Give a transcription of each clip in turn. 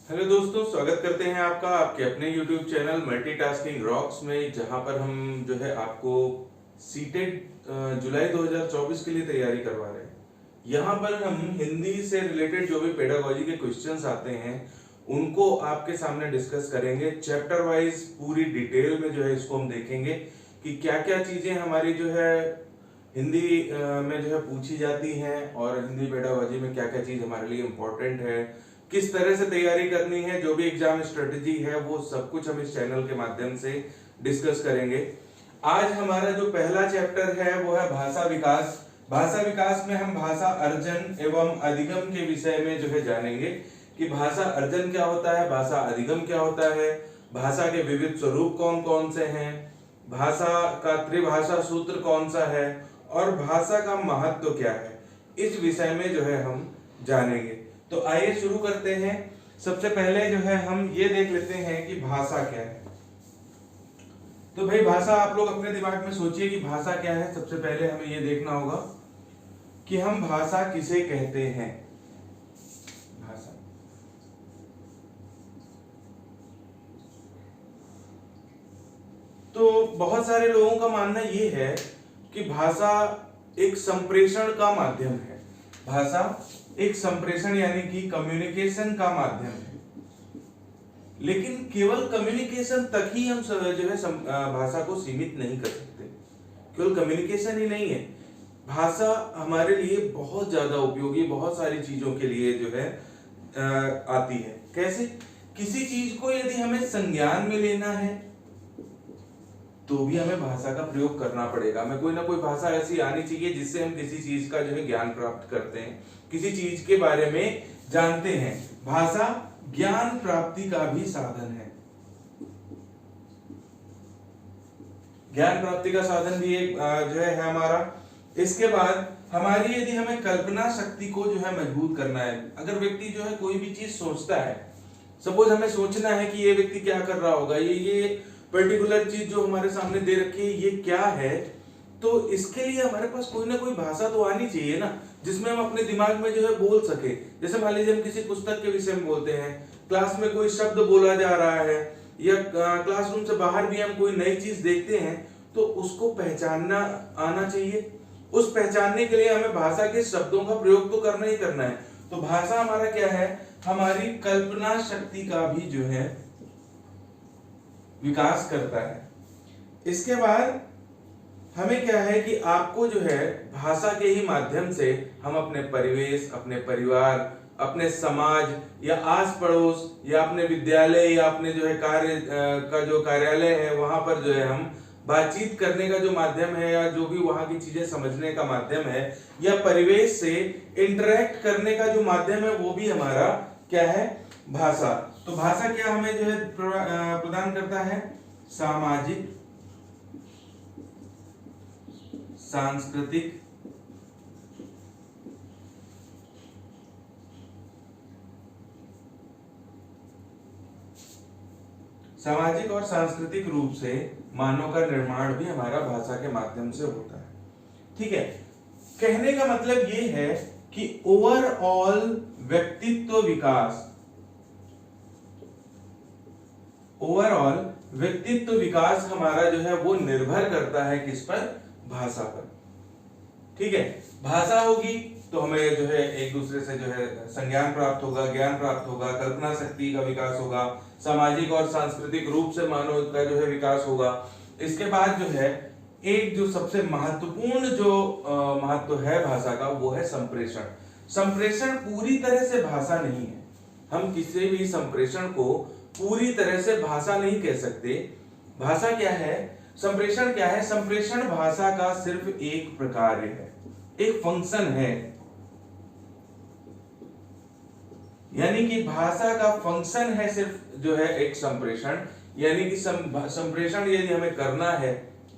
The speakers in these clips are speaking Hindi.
हेलो दोस्तों, स्वागत करते हैं आपका आपके अपने YouTube चैनल मल्टीटास्किंग रॉक्स में, जहां पर हम जो है आपको सीटेट जुलाई 2024 के लिए तैयारी करवा रहे हैं। यहां पर हम हिंदी से रिलेटेड जो भी पेडागोजी के क्वेश्चंस आते हैं उनको आपके सामने डिस्कस करेंगे। चैप्टर वाइज पूरी डिटेल में जो है इसको हम देखेंगे कि क्या क्या चीजें हमारी जो है हिंदी में जो है पूछी जाती हैं और हिंदी पेडागोजी में क्या क्या चीज हमारे लिए इम्पोर्टेंट है, किस तरह से तैयारी करनी है, जो भी एग्जाम स्ट्रेटेजी है वो सब कुछ हम इस चैनल के माध्यम से डिस्कस करेंगे। आज हमारा जो पहला चैप्टर है वो है भाषा विकास। भाषा विकास में हम भाषा अर्जन एवं अधिगम के विषय में जो है जानेंगे कि भाषा अर्जन क्या होता है, भाषा अधिगम क्या होता है, भाषा के विविध स्वरूप कौन कौन से हैं, भाषा का त्रिभाषा सूत्र कौन सा है और भाषा का महत्व क्या है, इस विषय में जो है हम जानेंगे। तो आइए शुरू करते हैं। सबसे पहले जो है हम ये देख लेते हैं कि भाषा क्या है। तो भाई भाषा, आप लोग अपने दिमाग में सोचिए कि भाषा क्या है। सबसे पहले हमें ये देखना होगा कि हम भाषा किसे कहते हैं। भाषा तो बहुत सारे लोगों का मानना ये है कि भाषा एक संप्रेषण का माध्यम है। भाषा एक संप्रेषण यानी कि कम्युनिकेशन का माध्यम है, लेकिन केवल कम्युनिकेशन तक ही हम जो है भाषा को सीमित नहीं कर सकते। केवल कम्युनिकेशन ही नहीं है, भाषा हमारे लिए बहुत ज्यादा उपयोगी, बहुत सारी चीजों के लिए जो है आती है। कैसे? किसी चीज को यदि हमें संज्ञान में लेना है तो भी हमें भाषा का प्रयोग करना पड़ेगा। हमें कोई ना कोई भाषा ऐसी आनी चाहिए जिससे हम किसी चीज का जो है ज्ञान प्राप्त करते हैं, किसी चीज के बारे में जानते हैं। भाषा ज्ञान प्राप्ति का भी साधन है। ज्ञान प्राप्ति का साधन भी एक जो है हमारा। इसके बाद हमारी यदि हमें कल्पना शक्ति को जो है मजबूत करना है, अगर व्यक्ति जो है कोई भी चीज सोचता है, सपोज हमें सोचना है कि ये व्यक्ति क्या कर रहा होगा, ये पर्टिकुलर चीज जो हमारे सामने दे रखी है ये क्या है, तो इसके लिए हमारे पास कोई ना कोई भाषा तो आनी चाहिए ना, जिसमें हम अपने दिमाग में जो है बोल सके। जैसे मान लीजिए हम किसी पुस्तक के विषय में बोलते हैं, क्लास में कोई शब्द बोला जा रहा है या क्लासरूम से बाहर भी हम कोई नई चीज देखते हैं तो उसको पहचानना आना चाहिए। उस पहचानने के लिए हमें भाषा के शब्दों का प्रयोग तो करना ही करना है। तो भाषा हमारा क्या है, हमारी कल्पना शक्ति का भी जो है विकास करता है। इसके बाद हमें क्या है कि आपको जो है भाषा के ही माध्यम से हम अपने परिवेश, अपने परिवार, अपने समाज या आस पड़ोस या अपने विद्यालय या अपने जो है कार्य का जो कार्यालय है वहां पर जो है हम बातचीत करने का जो माध्यम है या जो भी वहां की चीजें समझने का माध्यम है या परिवेश से इंटरेक्ट करने का जो माध्यम है वो भी हमारा क्या है, भाषा। तो भाषा क्या हमें जो है प्रदान करता है, सामाजिक, सांस्कृतिक, सामाजिक और सांस्कृतिक रूप से मानव का निर्माण भी हमारा भाषा के माध्यम से होता है। ठीक है, कहने का मतलब ये है कि ओवरऑल व्यक्तित्व विकास, ओवरऑल व्यक्तित्व विकास हमारा जो है वो निर्भर करता है किस पर, भाषा पर। ठीक है, भाषा होगी तो हमें जो है एक दूसरे से जो है संज्ञान प्राप्त होगा, ज्ञान प्राप्त होगा, कल्पना शक्ति का विकास होगा, सामाजिक और सांस्कृतिक रूप से मानव का जो है विकास होगा। इसके बाद जो है एक जो सबसे महत्वपूर्ण जो महत्व है भाषा का वो है संप्रेषण। संप्रेषण पूरी तरह से भाषा नहीं है, हम किसी भी संप्रेषण को पूरी तरह से भाषा नहीं कह सकते। भाषा क्या है, संप्रेषण क्या है, संप्रेषण भाषा का सिर्फ एक प्रकार है, एक फंक्शन है। यानी कि भाषा का फंक्शन है सिर्फ जो है एक संप्रेषण। यानी कि संप्रेषण यदि हमें करना है,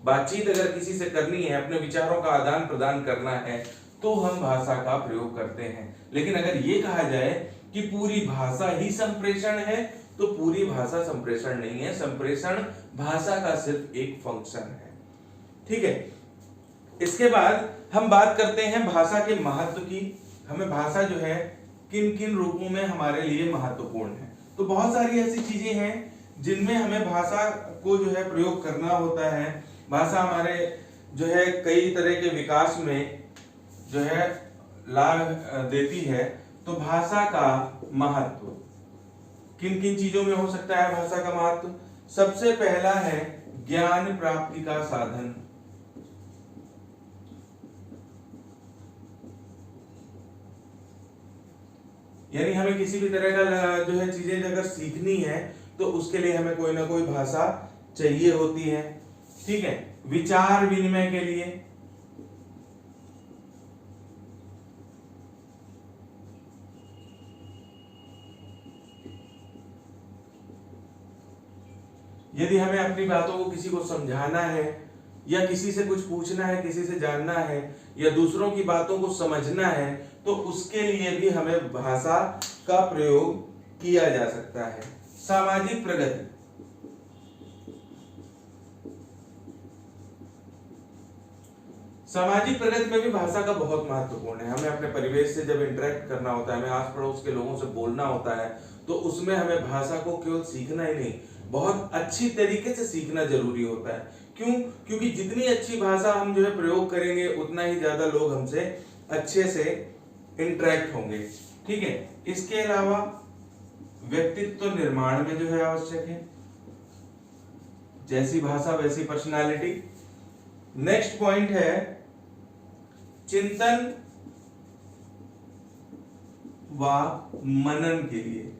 बातचीत अगर किसी से करनी है, अपने विचारों का आदान प्रदान करना है तो हम भाषा का प्रयोग करते हैं। लेकिन अगर ये कहा जाए कि पूरी भाषा ही संप्रेषण है तो पूरी भाषा संप्रेषण नहीं है, संप्रेषण भाषा का सिर्फ एक फंक्शन है। ठीक है, इसके बाद हम बात करते हैं भाषा के महत्व की। हमें भाषा जो है किन किन रूपों में हमारे लिए महत्वपूर्ण है। तो बहुत सारी ऐसी चीजें हैं जिनमें हमें भाषा को जो है प्रयोग करना होता है। भाषा हमारे जो है कई तरह के विकास में जो है लाभ देती है। तो भाषा का महत्व किन किन चीजों में हो सकता है? भाषा का महत्व सबसे पहला है ज्ञान प्राप्ति का साधन। यानी हमें किसी भी तरह का जो है चीजें अगर सीखनी है तो उसके लिए हमें कोई ना कोई भाषा चाहिए होती है। ठीक है, विचार विनिमय के लिए, यदि हमें अपनी बातों को किसी को समझाना है या किसी से कुछ पूछना है, किसी से जानना है या दूसरों की बातों को समझना है तो उसके लिए भी हमें भाषा का प्रयोग किया जा सकता है। सामाजिक प्रगति, सामाजिक प्रगति में भी भाषा का बहुत महत्वपूर्ण है। हमें अपने परिवेश से जब इंटरेक्ट करना होता है, हमें आस पड़ोस के लोगों से बोलना होता है, तो उसमें हमें भाषा को केवल सीखना ही नहीं, बहुत अच्छी तरीके से सीखना जरूरी होता है। क्यों? क्योंकि जितनी अच्छी भाषा हम जो है प्रयोग करेंगे उतना ही ज्यादा लोग हमसे अच्छे से इंटरेक्ट होंगे। ठीक है, इसके अलावा व्यक्तित्व निर्माण में जो है आवश्यक है, जैसी भाषा वैसी पर्सनालिटी। नेक्स्ट पॉइंट है चिंतन व मनन के लिए।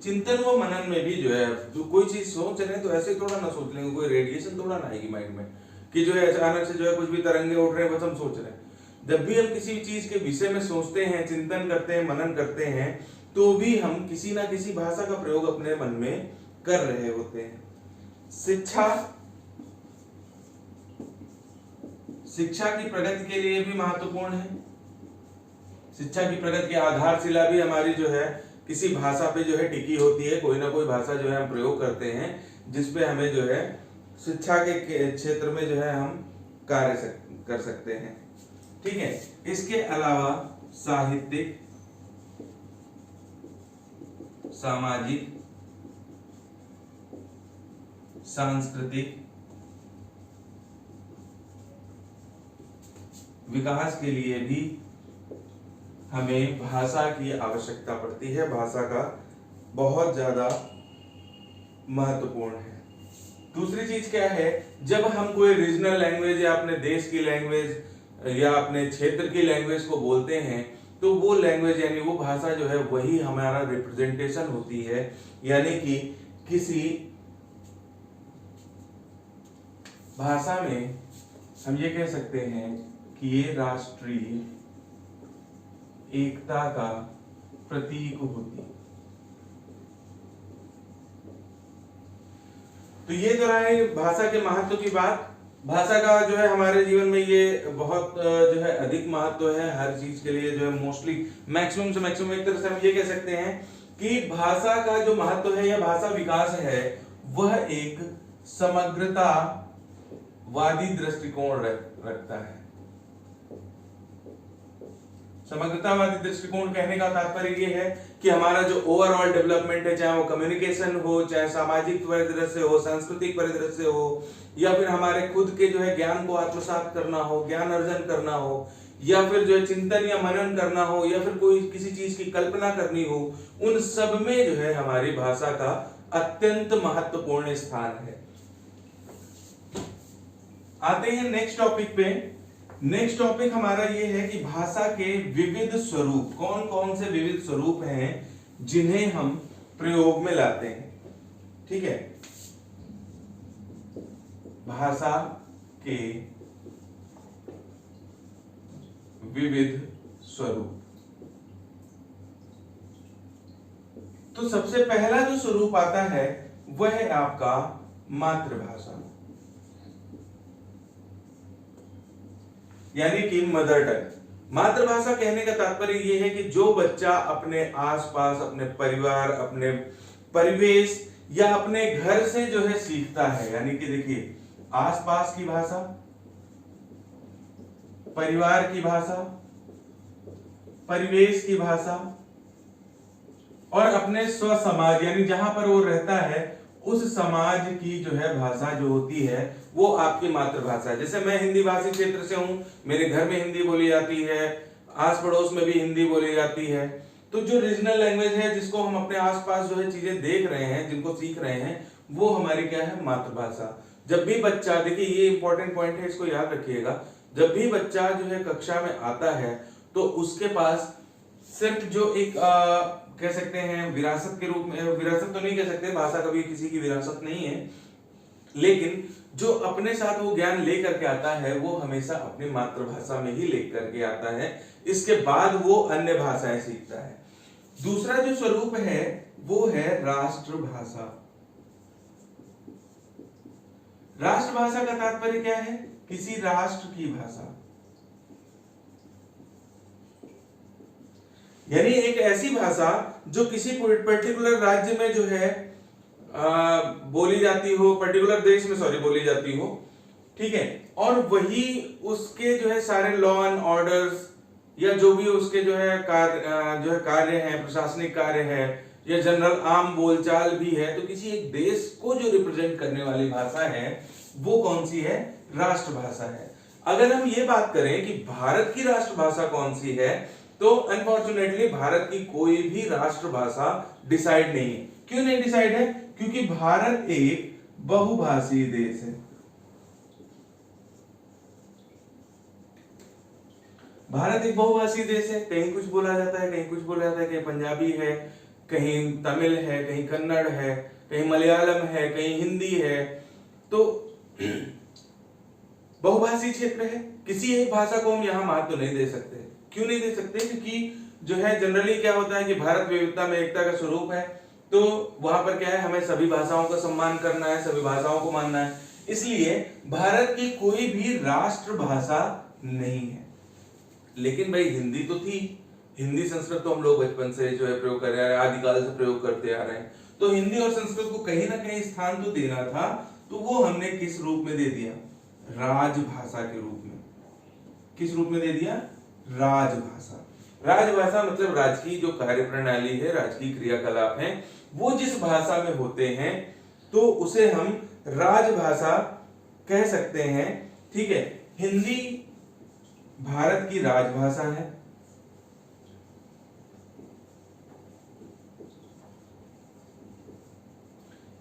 चिंतन व मनन में भी जो है जो कोई चीज सोच रहे हैं तो ऐसे थोड़ा ना सोच लेंगे, कोई रेडिएशन थोड़ा ना आएगी माइंड में कि जो है अचानक से जो है कुछ भी तरंगे उठ रहे हैं बस हम सोच रहे हैं। जब भी हम किसी चीज के विषय में सोचते हैं, चिंतन करते हैं, मनन करते हैं, तो भी हम किसी ना किसी भाषा का प्रयोग अपने मन में कर रहे होते हैं। शिक्षा, शिक्षा की प्रगति के लिए भी महत्वपूर्ण है। शिक्षा की प्रगति की आधारशिला भी हमारी जो है किसी भाषा पे जो है टिकी होती है। कोई ना कोई भाषा जो है हम प्रयोग करते हैं जिसपे हमें जो है शिक्षा के क्षेत्र में जो है हम कार्य कर सकते हैं। ठीक है, इसके अलावा साहित्यिक, सामाजिक, सांस्कृतिक विकास के लिए भी हमें भाषा की आवश्यकता पड़ती है। भाषा का बहुत ज्यादा महत्वपूर्ण है। दूसरी चीज क्या है, जब हम कोई रीजनल लैंग्वेज या अपने देश की लैंग्वेज या अपने क्षेत्र की लैंग्वेज को बोलते हैं तो वो लैंग्वेज यानी वो भाषा जो है वही हमारा रिप्रेजेंटेशन होती है। यानी कि किसी भाषा में हम ये कह सकते हैं कि ये राष्ट्रीय एकता का प्रतीक होती है। तो ये तो रहा भाषा के महत्व की बात। भाषा का जो है हमारे जीवन में ये बहुत जो है अधिक महत्व है। हर चीज के लिए जो है मोस्टली मैक्सिमम से मैक्सिमम एक तरह से हम ये कह सकते हैं कि भाषा का जो महत्व है या भाषा विकास है वह एक समग्रतावादी दृष्टिकोण रखता है। समग्रतावादी दृष्टिकोण कहने का तात्पर्य ये है कि हमारा जो ओवरऑल डेवलपमेंट है, चाहे वो कम्युनिकेशन हो, चाहे सामाजिक परिदृश्य हो, सांस्कृतिक परिदृश्य हो, या फिर हमारे खुद के जो है ज्ञान को आत्मसात करना हो, ज्ञान अर्जन करना हो, या फिर जो है चिंतन या मनन करना हो, या फिर कोई किसी चीज की कल्पना करनी हो, उन सब में जो है हमारी भाषा का अत्यंत महत्वपूर्ण स्थान है। आते हैं नेक्स्ट टॉपिक पे। नेक्स्ट टॉपिक हमारा ये है कि भाषा के विविध स्वरूप, कौन कौन से विविध स्वरूप हैं जिन्हें हम प्रयोग में लाते हैं। ठीक है, भाषा के विविध स्वरूप। तो सबसे पहला जो स्वरूप आता है वह है आपका मातृभाषा, यानी कि मदर टंग। मातृभाषा कहने का तात्पर्य यह है कि जो बच्चा अपने आसपास, अपने परिवार, अपने परिवेश या अपने घर से जो है सीखता है, यानी कि देखिए आसपास की भाषा, परिवार की भाषा, परिवेश की भाषा, और अपने स्व समाज यानी जहां पर वो रहता है उस समाज की जो है भाषा जो होती है वो आपकी मातृभाषा है। जैसे मैं हिंदी भाषी क्षेत्र से हूं, मेरे घर में हिंदी बोली जाती है, आस पड़ोस में भी हिंदी बोली जाती है। तो जो रीजनल लैंग्वेज है जिसको हम अपने आसपास जो है चीजें देख रहे हैं, जिनको सीख रहे हैं, वो हमारी क्या है, मातृभाषा। जब भी बच्चा, देखिए ये इंपॉर्टेंट पॉइंट है, इसको याद रखिएगा, जब भी बच्चा जो है कक्षा में आता है तो उसके पास सिर्फ जो एक कह सकते हैं विरासत के रूप में, विरासत तो नहीं कह सकते, भाषा कभी किसी की विरासत नहीं है, लेकिन जो अपने साथ वो ज्ञान लेकर के आता है वो हमेशा अपनी मातृभाषा में ही लेकर के आता है। इसके बाद वो अन्य भाषाएं सीखता है। दूसरा जो स्वरूप है वो है राष्ट्रभाषा। राष्ट्रभाषा का तात्पर्य क्या है, किसी राष्ट्र की भाषा, यानी एक ऐसी भाषा जो किसी पर्टिकुलर राज्य में जो है बोली जाती हो, पर्टिकुलर देश में सॉरी बोली जाती हो, ठीक है, और वही उसके जो है सारे लॉ एंड ऑर्डर्स या जो भी उसके जो है कार्य है, प्रशासनिक कार्य है या जनरल आम बोलचाल भी है, तो किसी एक देश को जो रिप्रेजेंट करने वाली भाषा है वो कौन सी है, राष्ट्रभाषा है। अगर हम ये बात करें कि भारत की राष्ट्रभाषा कौन सी है, तो अनफॉर्चुनेटली भारत की कोई भी राष्ट्रभाषा डिसाइड नहीं है। क्यों नहीं डिसाइड है, क्योंकि भारत एक बहुभाषी देश है। भारत एक बहुभाषी देश है, कहीं कुछ बोला जाता है, कहीं कुछ बोला जाता है, कहीं पंजाबी है, कहीं तमिल है, कहीं कन्नड़ है, कहीं मलयालम है, कहीं हिंदी है, तो बहुभाषी क्षेत्र है। किसी एक भाषा को हम यहां महत्व नहीं दे सकते। क्यों नहीं दे सकते, क्योंकि जो है जनरली क्या होता है कि भारत विविधता में एकता का स्वरूप है, तो वहां पर क्या है, हमें सभी भाषाओं का सम्मान करना है, सभी भाषाओं को मानना है, इसलिए भारत की कोई भी राष्ट्रभाषा नहीं है। लेकिन भाई हिंदी तो थी, हिंदी संस्कृत तो हम लोग बचपन से जो है प्रयोग कर रहे हैं, आदिकाल से प्रयोग करते आ रहे हैं, तो हिंदी और संस्कृत को कहीं ना कहीं स्थान तो देना था, तो वो हमने किस रूप में दे दिया, राजभाषा के रूप में। किस रूप में दे दिया, राजभाषा। राजभाषा मतलब राजकीय जो कार्य प्रणाली है, राजकीय क्रियाकलाप है, वो जिस भाषा में होते हैं तो उसे हम राजभाषा कह सकते हैं, ठीक है। हिंदी भारत की राजभाषा है,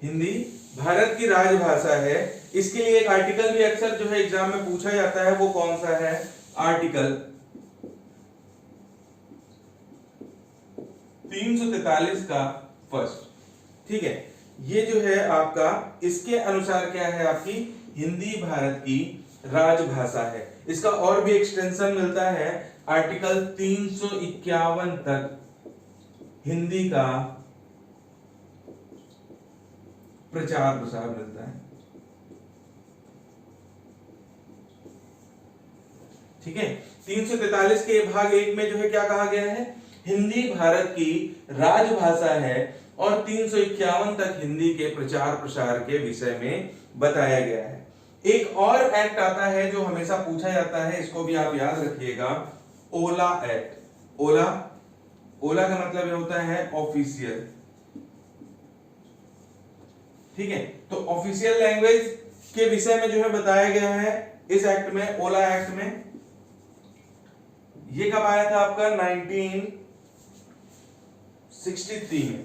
हिंदी भारत की राजभाषा है। इसके लिए एक आर्टिकल भी अक्सर जो है एग्जाम में पूछा जाता है, वो कौन सा है, आर्टिकल 343 का फर्स्ट, ठीक है। ये जो है आपका, इसके अनुसार क्या है, आपकी हिंदी भारत की राजभाषा है। इसका और भी एक्सटेंशन मिलता है, आर्टिकल 351 तक हिंदी का प्रचार प्रसार मिलता है, ठीक है। 343 के भाग 1 में जो है क्या कहा गया है, हिंदी भारत की राजभाषा है, और 351 तक हिंदी के प्रचार प्रसार के विषय में बताया गया है। एक और एक्ट आता है जो हमेशा पूछा जाता है, इसको भी आप याद रखिएगा, ओला एक्ट। ओला, ओला का मतलब ये होता है ऑफिशियल, ठीक है। तो ऑफिशियल लैंग्वेज के विषय में जो है बताया गया है इस एक्ट में, ओला एक्ट में। ये कब आया था आपका, 1963 में,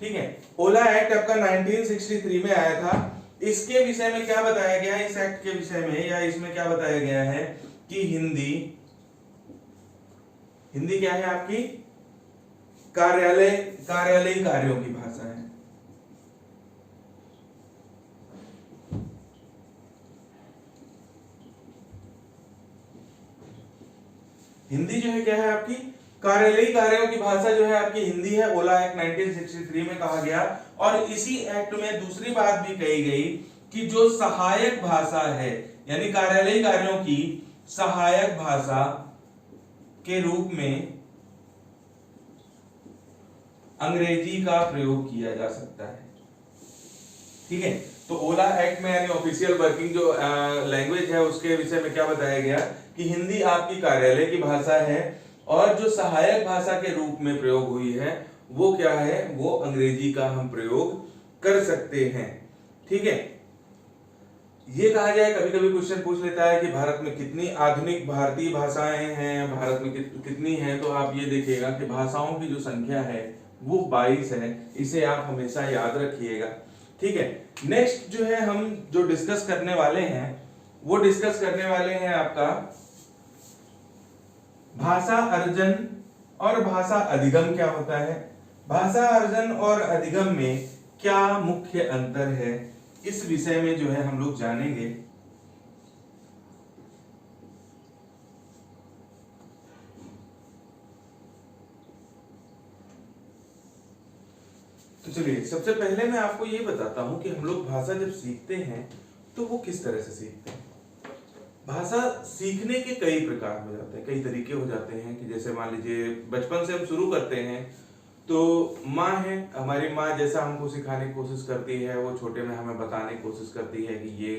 ठीक है। ओला एक्ट आपका 1963 में आया था। इसके विषय में क्या बताया गया है, इस एक्ट के विषय में या इसमें क्या बताया गया है कि हिंदी, हिंदी क्या है आपकी, कार्यालयीय कार्यों की भाषा है। हिंदी जो है क्या है आपकी, कार्यालयीय कार्यों की भाषा जो है आपकी हिंदी है। ओला एक्ट 1963 में कहा गया। और इसी एक्ट में दूसरी बात भी कही गई कि जो सहायक भाषा है, यानी कार्यालयीय कार्यों की सहायक भाषा के रूप में अंग्रेजी का प्रयोग किया जा सकता है, ठीक है। तो ओला एक्ट में यानी ऑफिशियल वर्किंग जो लैंग्वेज है उसके विषय में क्या बताया गया कि हिंदी आपकी कार्यालय की भाषा है, और जो सहायक भाषा के रूप में प्रयोग हुई है वो क्या है, वो अंग्रेजी का हम प्रयोग कर सकते हैं। ठीक है, ये कहा जाए, कभी कभी क्वेश्चन पूछ लेता है कि भारत में कितनी आधुनिक भारतीय भाषाएं हैं, भारत में कितनी हैं, तो आप ये देखिएगा कि भाषाओं की जो संख्या है वो 22 है। इसे आप हमेशा याद रखिएगा। ठीक है, नेक्स्ट जो है हम जो डिस्कस करने वाले हैं वो डिस्कस करने वाले हैं आपका भाषा अर्जन और भाषा अधिगम क्या होता है। भाषा अर्जन और अधिगम में क्या मुख्य अंतर है, इस विषय में जो है हम लोग जानेंगे। तो चलिए, सबसे पहले मैं आपको ये बताता हूं कि हम लोग भाषा जब सीखते हैं तो वो किस तरह से सीखते हैं। भाषा सीखने के कई प्रकार हो जाते हैं, कई तरीके हो जाते हैं कि जैसे मान लीजिए बचपन से हम शुरू करते हैं तो माँ है, हमारी माँ जैसा हमको सिखाने की कोशिश करती है, वो छोटे में हमें बताने की कोशिश करती है कि ये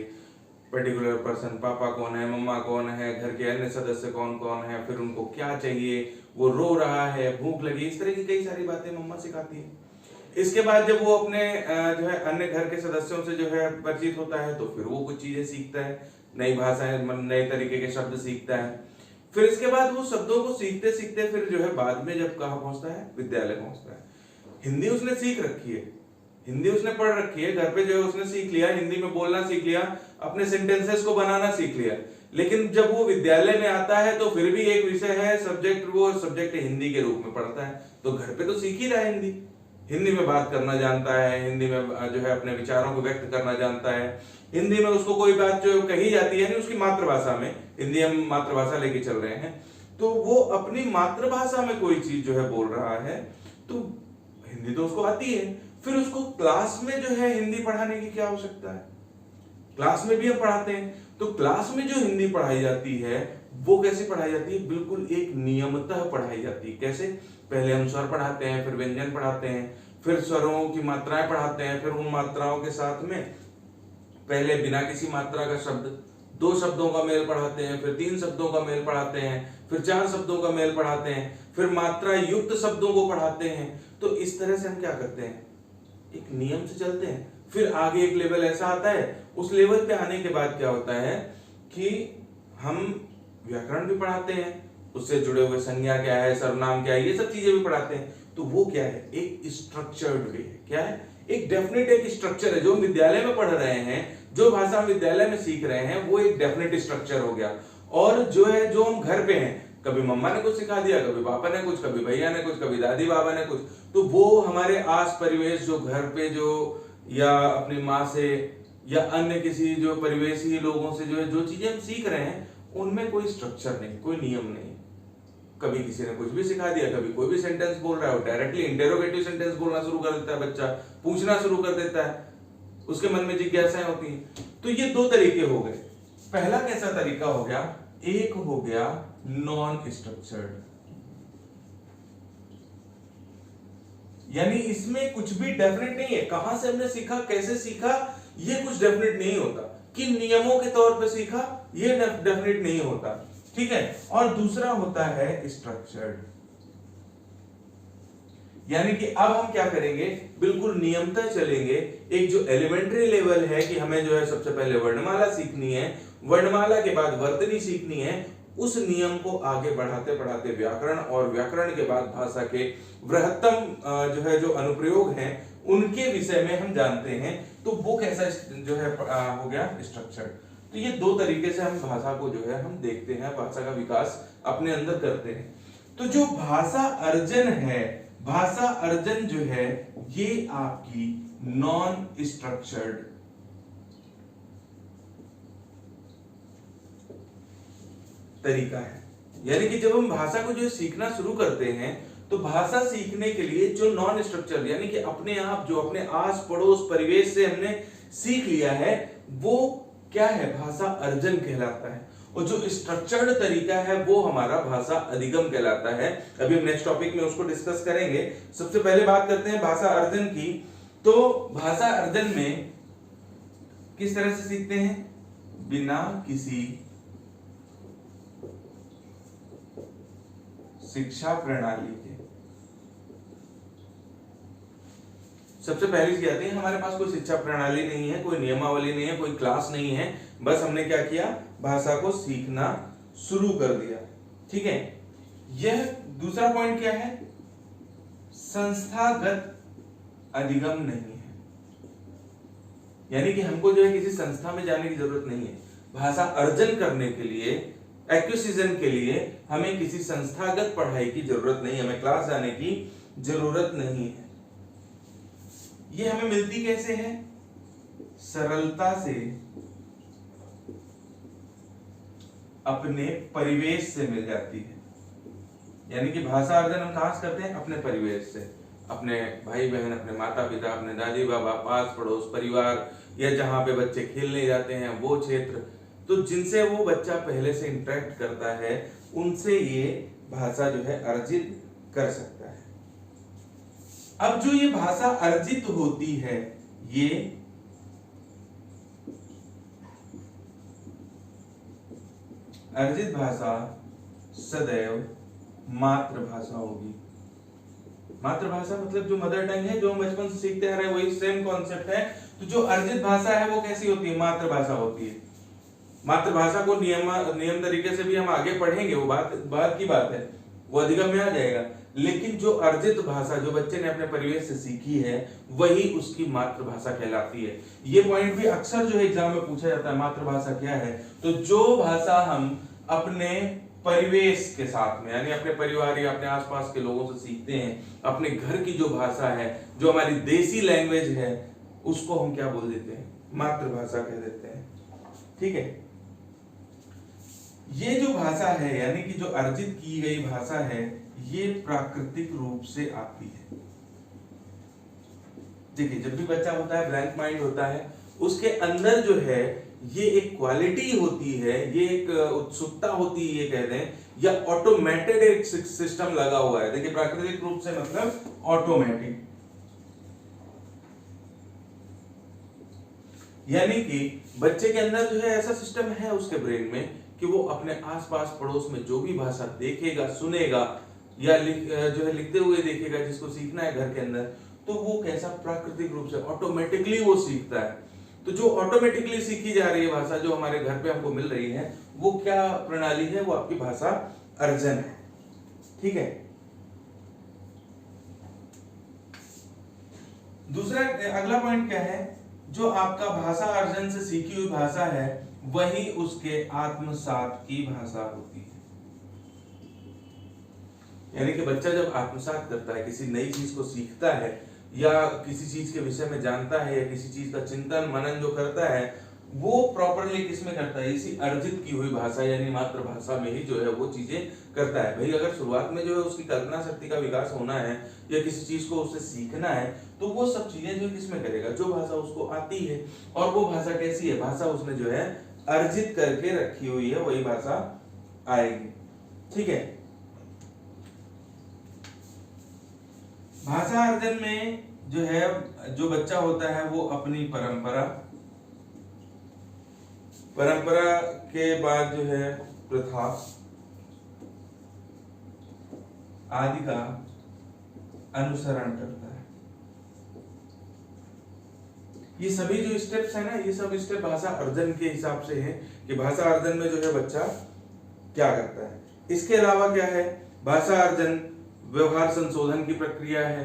पर्टिकुलर पर्सन, पापा कौन है, मम्मा कौन है, घर के अन्य सदस्य कौन कौन है, फिर उनको क्या चाहिए, वो रो रहा है, भूख लगी, इस तरह की कई सारी बातें मम्मा सिखाती है। इसके बाद जब वो अपने जो है अन्य घर के सदस्यों से जो है परिचित होता है तो फिर वो कुछ चीजें सीखता है, नई भाषाएं, नए तरीके के शब्द सीखता है। फिर इसके बाद वो शब्दों को सीखते सीखते फिर जो है बाद में जब कहाँ पहुंचता है, विद्यालय पहुंचता है। हिंदी उसने सीख रखी है, हिंदी उसने पढ़ रखी है, घर पे जो है उसने सीख लिया, हिंदी में बोलना सीख लिया, अपने सेंटेंसेस को बनाना सीख लिया। लेकिन जब वो विद्यालय में आता है तो फिर भी एक विषय है, सब्जेक्ट, वो सब्जेक्ट हिंदी के रूप में पढ़ता है। तो घर पे तो सीख ही रहा है, हिंदी हिंदी में बात करना जानता है, हिंदी में जो है अपने विचारों को व्यक्त करना जानता है, हिंदी में उसको कोई बात जो कही जाती है नहीं उसकी मातृभाषा में, हिंदी हम मातृभाषा लेके चल रहे हैं, तो वो अपनी मातृभाषा में कोई चीज जो है बोल रहा है तो हिंदी तो उसको आती है। फिर उसको क्लास में जो है हिंदी पढ़ाने की क्या आवश्यकता है, क्लास में भी हम पढ़ाते हैं। तो क्लास में जो हिंदी पढ़ाई जाती है वो कैसे पढ़ाई जाती है, बिल्कुल एक नियमतः पढ़ाई जाती है। कैसे, पहले हम स्वर पढ़ाते हैं, फिर व्यंजन पढ़ाते हैं, फिर स्वरों की मात्राएं पढ़ाते हैं, फिर उन मात्राओं के साथ में पहले बिना किसी मात्रा का शब्द, 2 शब्दों का मेल पढ़ाते हैं, फिर 3 शब्दों का मेल पढ़ाते हैं, फिर 4 शब्दों का मेल पढ़ाते हैं, फिर मात्रा युक्त शब्दों को पढ़ाते हैं। तो इस तरह से हम क्या करते हैं, एक नियम से चलते हैं। फिर आगे एक लेवल ऐसा आता है, उस लेवल पे आने के बाद क्या होता है कि हम व्याकरण भी पढ़ाते हैं, उससे जुड़े हुए संज्ञा क्या है, सर्वनाम क्या है, ये सब चीजें भी पढ़ाते हैं। तो वो क्या है, एक स्ट्रक्चर्ड वे है। क्या है, एक डेफिनेट एक स्ट्रक्चर है। जो हम विद्यालय में पढ़ रहे हैं, जो भाषा हम विद्यालय में सीख रहे हैं, वो एक डेफिनेट स्ट्रक्चर हो गया। और जो है जो हम घर पे हैं, कभी मम्मा ने कुछ सिखा दिया, कभी पापा ने कुछ, कभी भैया ने कुछ, कभी दादी बाबा ने कुछ, तो वो हमारे आस परिवेश जो घर पे जो या अपनी माँ से या अन्य किसी जो परिवेशी लोगों से जो है जो चीजें हम सीख रहे हैं उनमें कोई स्ट्रक्चर नहीं, कोई नियम नहीं। कभी किसी ने कुछ भी सिखा दिया, कभी कोई भी सेंटेंस बोल रहा है, डायरेक्टली इंटेरोगेटिव सेंटेंस बोलना शुरू कर देता है, बच्चा पूछना शुरू कर देता है, उसके मन में जिज्ञासाएं होती हैं। तो ये 2 तरीके हो गए। पहला कैसा तरीका हो गया, एक हो गया नॉन स्ट्रक्चर्ड, यानी इसमें कुछ भी डेफिनेट नहीं है, कहां से हमने सीखा, कैसे सीखा, ये कुछ डेफिनेट नहीं होता, किन नियमों के तौर पे सीखा, ये डेफिनेट नहीं होता। ठीक है, और दूसरा होता है स्ट्रक्चर्ड, यानी कि अब हम क्या करेंगे, बिल्कुल नियमतः चलेंगे। एक जो एलिमेंट्री लेवल है कि हमें जो है सबसे पहले वर्णमाला सीखनी है, वर्णमाला के बाद वर्तनी सीखनी है, उस नियम को आगे बढ़ाते बढ़ाते व्याकरण, और व्याकरण के बाद भाषा के वृहत्तम जो है जो अनुप्रयोग हैं उनके विषय में हम जानते हैं। तो वो कैसा जो है हो गया स्ट्रक्चर। तो ये 2 तरीके से हम भाषा को जो है हम देखते हैं, भाषा का विकास अपने अंदर करते हैं। तो जो भाषा अर्जन है, भाषा अर्जन जो है ये आपकी नॉन स्ट्रक्चर्ड तरीका है। यानी कि जब हम भाषा को जो सीखना शुरू करते हैं तो भाषा सीखने के लिए जो नॉन स्ट्रक्चर, यानी कि अपने आप जो अपने आस पड़ोस परिवेश से हमने सीख लिया है वो क्या है, भाषा अर्जन कहलाता है। और जो स्ट्रक्चर्ड तरीका है वो हमारा भाषा अधिगम कहलाता है। अभी हम नेक्स्ट टॉपिक में उसको डिस्कस करेंगे। सबसे पहले बात करते हैं भाषा अर्जन की। तो भाषा अर्जन में किस तरह से सीखते हैं, बिना किसी शिक्षा प्रणाली के। सबसे पहली चीज आती है, हमारे पास कोई शिक्षा प्रणाली नहीं है, कोई नियमावली नहीं है, कोई क्लास नहीं है, बस हमने क्या किया, भाषा को सीखना शुरू कर दिया। ठीक है, यह दूसरा पॉइंट क्या है, संस्थागत अधिगम नहीं है, यानी कि हमको जो है किसी संस्था में जाने की जरूरत नहीं है। भाषा अर्जन करने के लिए, एक्विजिशन के लिए हमें किसी संस्थागत पढ़ाई की जरूरत नहीं है, हमें क्लास जाने की जरूरत नहीं है। ये हमें मिलती कैसे है, सरलता से अपने परिवेश से मिल जाती है। यानी कि भाषा अर्जन हम कहां से करते हैं, अपने परिवेश से, अपने भाई बहन, अपने माता पिता, अपने दादी बाबा, पास पड़ोस, परिवार, या जहां पे बच्चे खेलने जाते हैं वो क्षेत्र, तो जिनसे वो बच्चा पहले से इंटरेक्ट करता है उनसे ये भाषा जो है अर्जित कर सकता है। अब जो ये भाषा अर्जित होती है, ये अर्जित भाषा सदैव मातृभाषा होगी। मातृभाषा मतलब जो मदर टंग है, जो हम बचपन से सीखते आ रहे हैं, वही सेम कॉन्सेप्ट है। तो जो अर्जित भाषा है वो कैसी होती है, मातृभाषा होती है। मातृभाषा को नियम तरीके से भी हम आगे पढ़ेंगे, वो बात की बात है, वो अधिगम में आ जाएगा। लेकिन जो अर्जित भाषा जो बच्चे ने अपने परिवेश से सीखी है, वही उसकी मातृभाषा कहलाती है। ये पॉइंट भी अक्सर जो है एग्जाम में पूछा जाता है, मातृभाषा क्या है। तो जो भाषा हम अपने परिवेश के साथ में, यानी अपने परिवार या अपने आसपास के लोगों से सीखते हैं, अपने घर की जो भाषा है, जो हमारी देसी लैंग्वेज है, उसको हम क्या बोल देते हैं, मातृभाषा कह देते हैं। ठीक है, ये जो भाषा है, यानी कि जो अर्जित की गई भाषा है, ये प्राकृतिक रूप से आती है। देखिए, जब भी बच्चा होता है, ब्लैंक माइंड होता है, उसके अंदर जो है ये एक क्वालिटी होती है, ये एक उत्सुकता होती है, ये कहते हैं, या ऑटोमेटेड एक सिस्टम लगा हुआ है। देखिए, प्राकृतिक रूप से मतलब ऑटोमेटिक, यानी कि बच्चे के अंदर जो है ऐसा सिस्टम है उसके ब्रेन में कि वो अपने आसपास पड़ोस में जो भी भाषा देखेगा, सुनेगा, या जो है लिखते हुए देखेगा, जिसको सीखना है घर के अंदर, तो वो कैसा प्राकृतिक रूप से ऑटोमेटिकली वो सीखता है। तो जो ऑटोमेटिकली सीखी जा रही है भाषा, जो हमारे घर पे हमको मिल रही है, वो क्या प्रणाली है, वो आपकी भाषा अर्जन है। ठीक है, दूसरा अगला पॉइंट क्या है, जो आपका भाषा अर्जन से सीखी हुई भाषा है, वही उसके आत्मसात की भाषा होती है। यानी कि बच्चा जब आत्मसात करता है, किसी नई चीज को सीखता है, या किसी चीज के विषय में जानता है, या किसी चीज का चिंतन मनन जो करता है, वो प्रॉपरली किसमें करता है, इसी अर्जित की हुई भाषा यानी मातृभाषा में ही जो है वो चीजें करता है। भाई, अगर शुरुआत में जो है उसकी कल्पना शक्ति का विकास होना है, या किसी चीज को उससे सीखना है, तो वो सब चीजें जो किसमें करेगा, जो भाषा उसको आती है। और वो भाषा कैसी है, भाषा उसने जो है अर्जित करके रखी हुई है, वही भाषा आएगी। ठीक है, भाषा अर्जन में जो है, जो बच्चा होता है वो अपनी परंपरा के बाद जो है प्रथा आदि का अनुसरण करता है। ये सभी जो स्टेप्स है ना, ये सब स्टेप भाषा अर्जन के हिसाब से है कि भाषा अर्जन में जो है बच्चा क्या करता है। इसके अलावा क्या है, भाषा अर्जन व्यवहार संशोधन की प्रक्रिया है।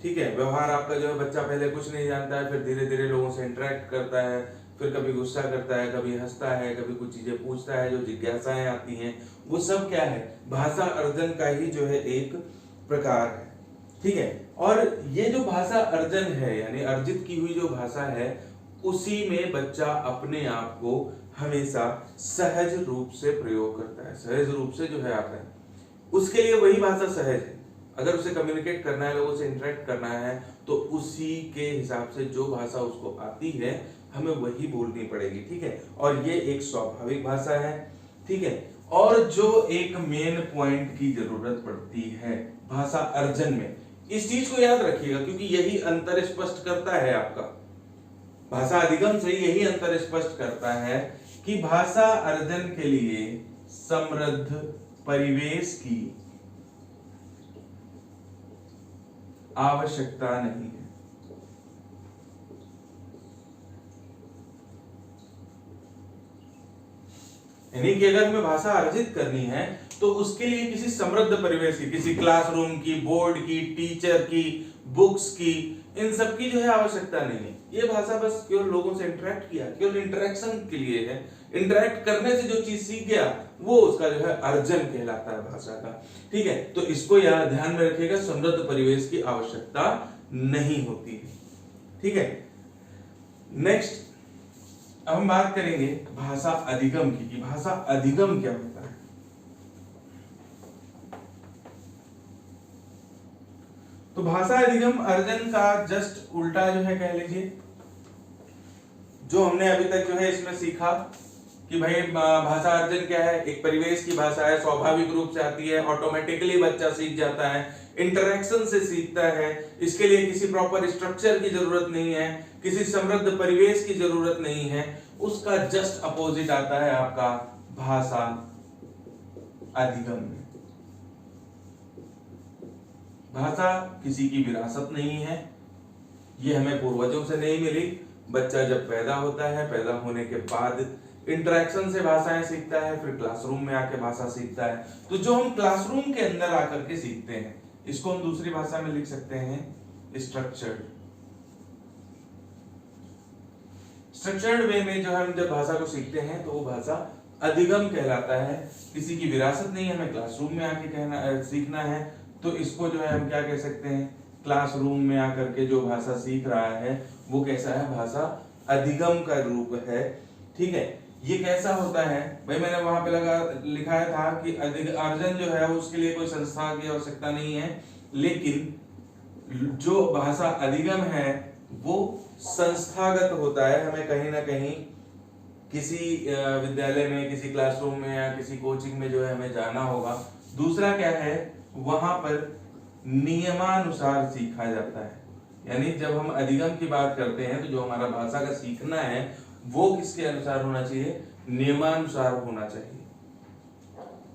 ठीक है, व्यवहार आपका जो है, बच्चा पहले कुछ नहीं जानता है, फिर धीरे धीरे लोगों से इंटरेक्ट करता है, फिर कभी गुस्सा करता है, कभी हंसता है, कभी कुछ चीजें पूछता है, जो जिज्ञासाएं आती हैं, वो सब क्या है, भाषा अर्जन का ही जो है एक प्रकार है। ठीक है, और ये जो भाषा अर्जन है, यानी अर्जित की हुई जो भाषा है, उसी में बच्चा अपने आप को हमेशा सहज रूप से प्रयोग करता है, सहज रूप से जो है आता है। उसके लिए वही भाषा सहज है। अगर उसे कम्युनिकेट करना है, लोगों से इंटरेक्ट करना है, तो उसी के हिसाब से जो भाषा उसको आती है, हमें वही बोलनी पड़ेगी। ठीक है, और ये एक स्वाभाविक भाषा है। ठीक है, और जो एक मेन पॉइंट की जरूरत पड़ती है भाषा अर्जन में, इस चीज को याद रखिएगा, क्योंकि यही अंतर स्पष्ट करता है आपका भाषा अधिगम से, यही अंतर स्पष्ट करता है कि भाषा अर्जन के लिए समृद्ध परिवेश की आवश्यकता नहीं है। यानी कि अगर हमें भाषा अर्जित करनी है तो उसके लिए किसी समृद्ध परिवेश की, किसी क्लासरूम की, बोर्ड की, टीचर की, बुक्स की, इन सब की जो है आवश्यकता नहीं है। ये भाषा बस केवल लोगों से इंटरेक्ट किया, केवल इंटरेक्शन के लिए है। इंटरेक्ट करने से जो चीज सीख गया वो उसका जो है अर्जन कहलाता है भाषा का। ठीक है, तो इसको यहाँ ध्यान में रखिएगा, समृद्ध परिवेश की आवश्यकता नहीं होती है। ठीक है, नेक्स्ट अब हम बात करेंगे भाषा अधिगम की, कि भाषा अधिगम क्या होता है। तो भाषा अधिगम अर्जन का जस्ट उल्टा जो है कह लीजिए। जो हमने अभी तक जो है इसमें सीखा कि भाई भाषा अर्जन क्या है, एक परिवेश की भाषा है, स्वाभाविक रूप से आती है, ऑटोमेटिकली बच्चा सीख जाता है, इंटरेक्शन से सीखता है, इसके लिए किसी प्रॉपर स्ट्रक्चर की जरूरत नहीं है, किसी समृद्ध परिवेश की जरूरत नहीं है। उसका जस्ट अपोजिट आता है आपका भाषा अधिगम में। भाषा किसी की विरासत नहीं है, ये हमें पूर्वजों से नहीं मिली। बच्चा जब पैदा होता है, पैदा होने के बाद इंटरेक्शन से भाषाएं सीखता है, फिर क्लासरूम में आके भाषा सीखता है। तो जो हम क्लासरूम के अंदर आकर के सीखते हैं, इसको हम दूसरी भाषा में लिख सकते हैं स्ट्रक्चर्ड। स्ट्रक्चर्ड वे में जो हम जब भाषा को सीखते हैं तो वो भाषा अधिगम कहलाता है। किसी की विरासत नहीं है, हमें क्लासरूम में आके कहना सीखना है, तो इसको जो है हम क्या कह सकते हैं, क्लासरूम में आकर के जो भाषा सीख रहा है वो कैसा है, भाषा अधिगम का रूप है। ठीक है, ये कैसा होता है भाई, मैंने वहां पे लिखाया था कि अर्जन जो है उसके लिए कोई संस्था की आवश्यकता नहीं है, लेकिन जो भाषा अधिगम है वो संस्थागत होता है। हमें कहीं ना कहीं किसी विद्यालय में, किसी क्लासरूम में या किसी कोचिंग में जो है हमें जाना होगा। दूसरा क्या है, वहां पर नियमानुसार सीखा जाता है। यानी जब हम अधिगम की बात करते हैं तो जो हमारा भाषा का सीखना है वो किसके अनुसार होना चाहिए, नियमानुसार होना चाहिए।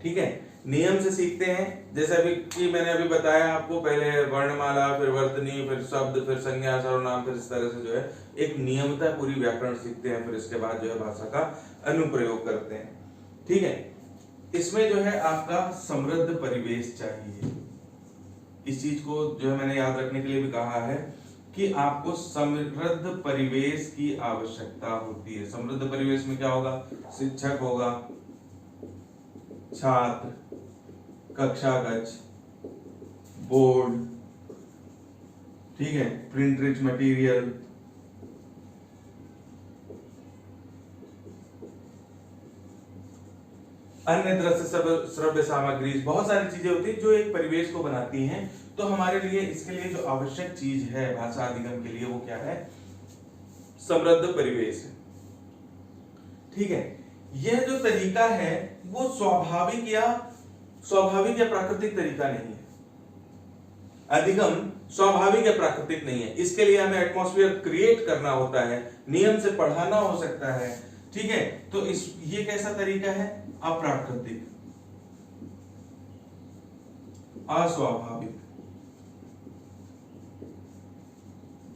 ठीक है, नियम से सीखते हैं, जैसे अभी कि मैंने अभी बताया आपको, पहले वर्णमाला, फिर वर्तनी, फिर शब्द, फिर संज्ञा, सर्वनाम, फिर इस तरह से जो है एक नियमता पूरी व्याकरण सीखते हैं, फिर इसके बाद जो है भाषा का अनुप्रयोग करते हैं। ठीक है, इसमें जो है आपका समृद्ध परिवेश चाहिए। इस चीज को जो है मैंने याद रखने के लिए भी कहा है कि आपको समृद्ध परिवेश की आवश्यकता होती है। समृद्ध परिवेश में क्या होगा, शिक्षक होगा, छात्र, कक्षागच्छ, बोर्ड, ठीक है, प्रिंट रिच मटेरियल, अन्य दृश्य श्रव्य सामग्री, बहुत सारी चीजें होती है जो एक परिवेश को बनाती हैं। तो हमारे लिए इसके लिए जो आवश्यक चीज है भाषा अधिगम के लिए वो क्या है, समृद्ध परिवेश है। ठीक है, यह जो तरीका है वो स्वाभाविक या प्राकृतिक तरीका नहीं है। अधिगम स्वाभाविक या प्राकृतिक नहीं है, इसके लिए हमें एटमॉस्फेयर क्रिएट करना होता है, नियम से पढ़ाना हो सकता है। ठीक है, तो ये कैसा तरीका है, अप्राकृतिक, अस्वाभाविक।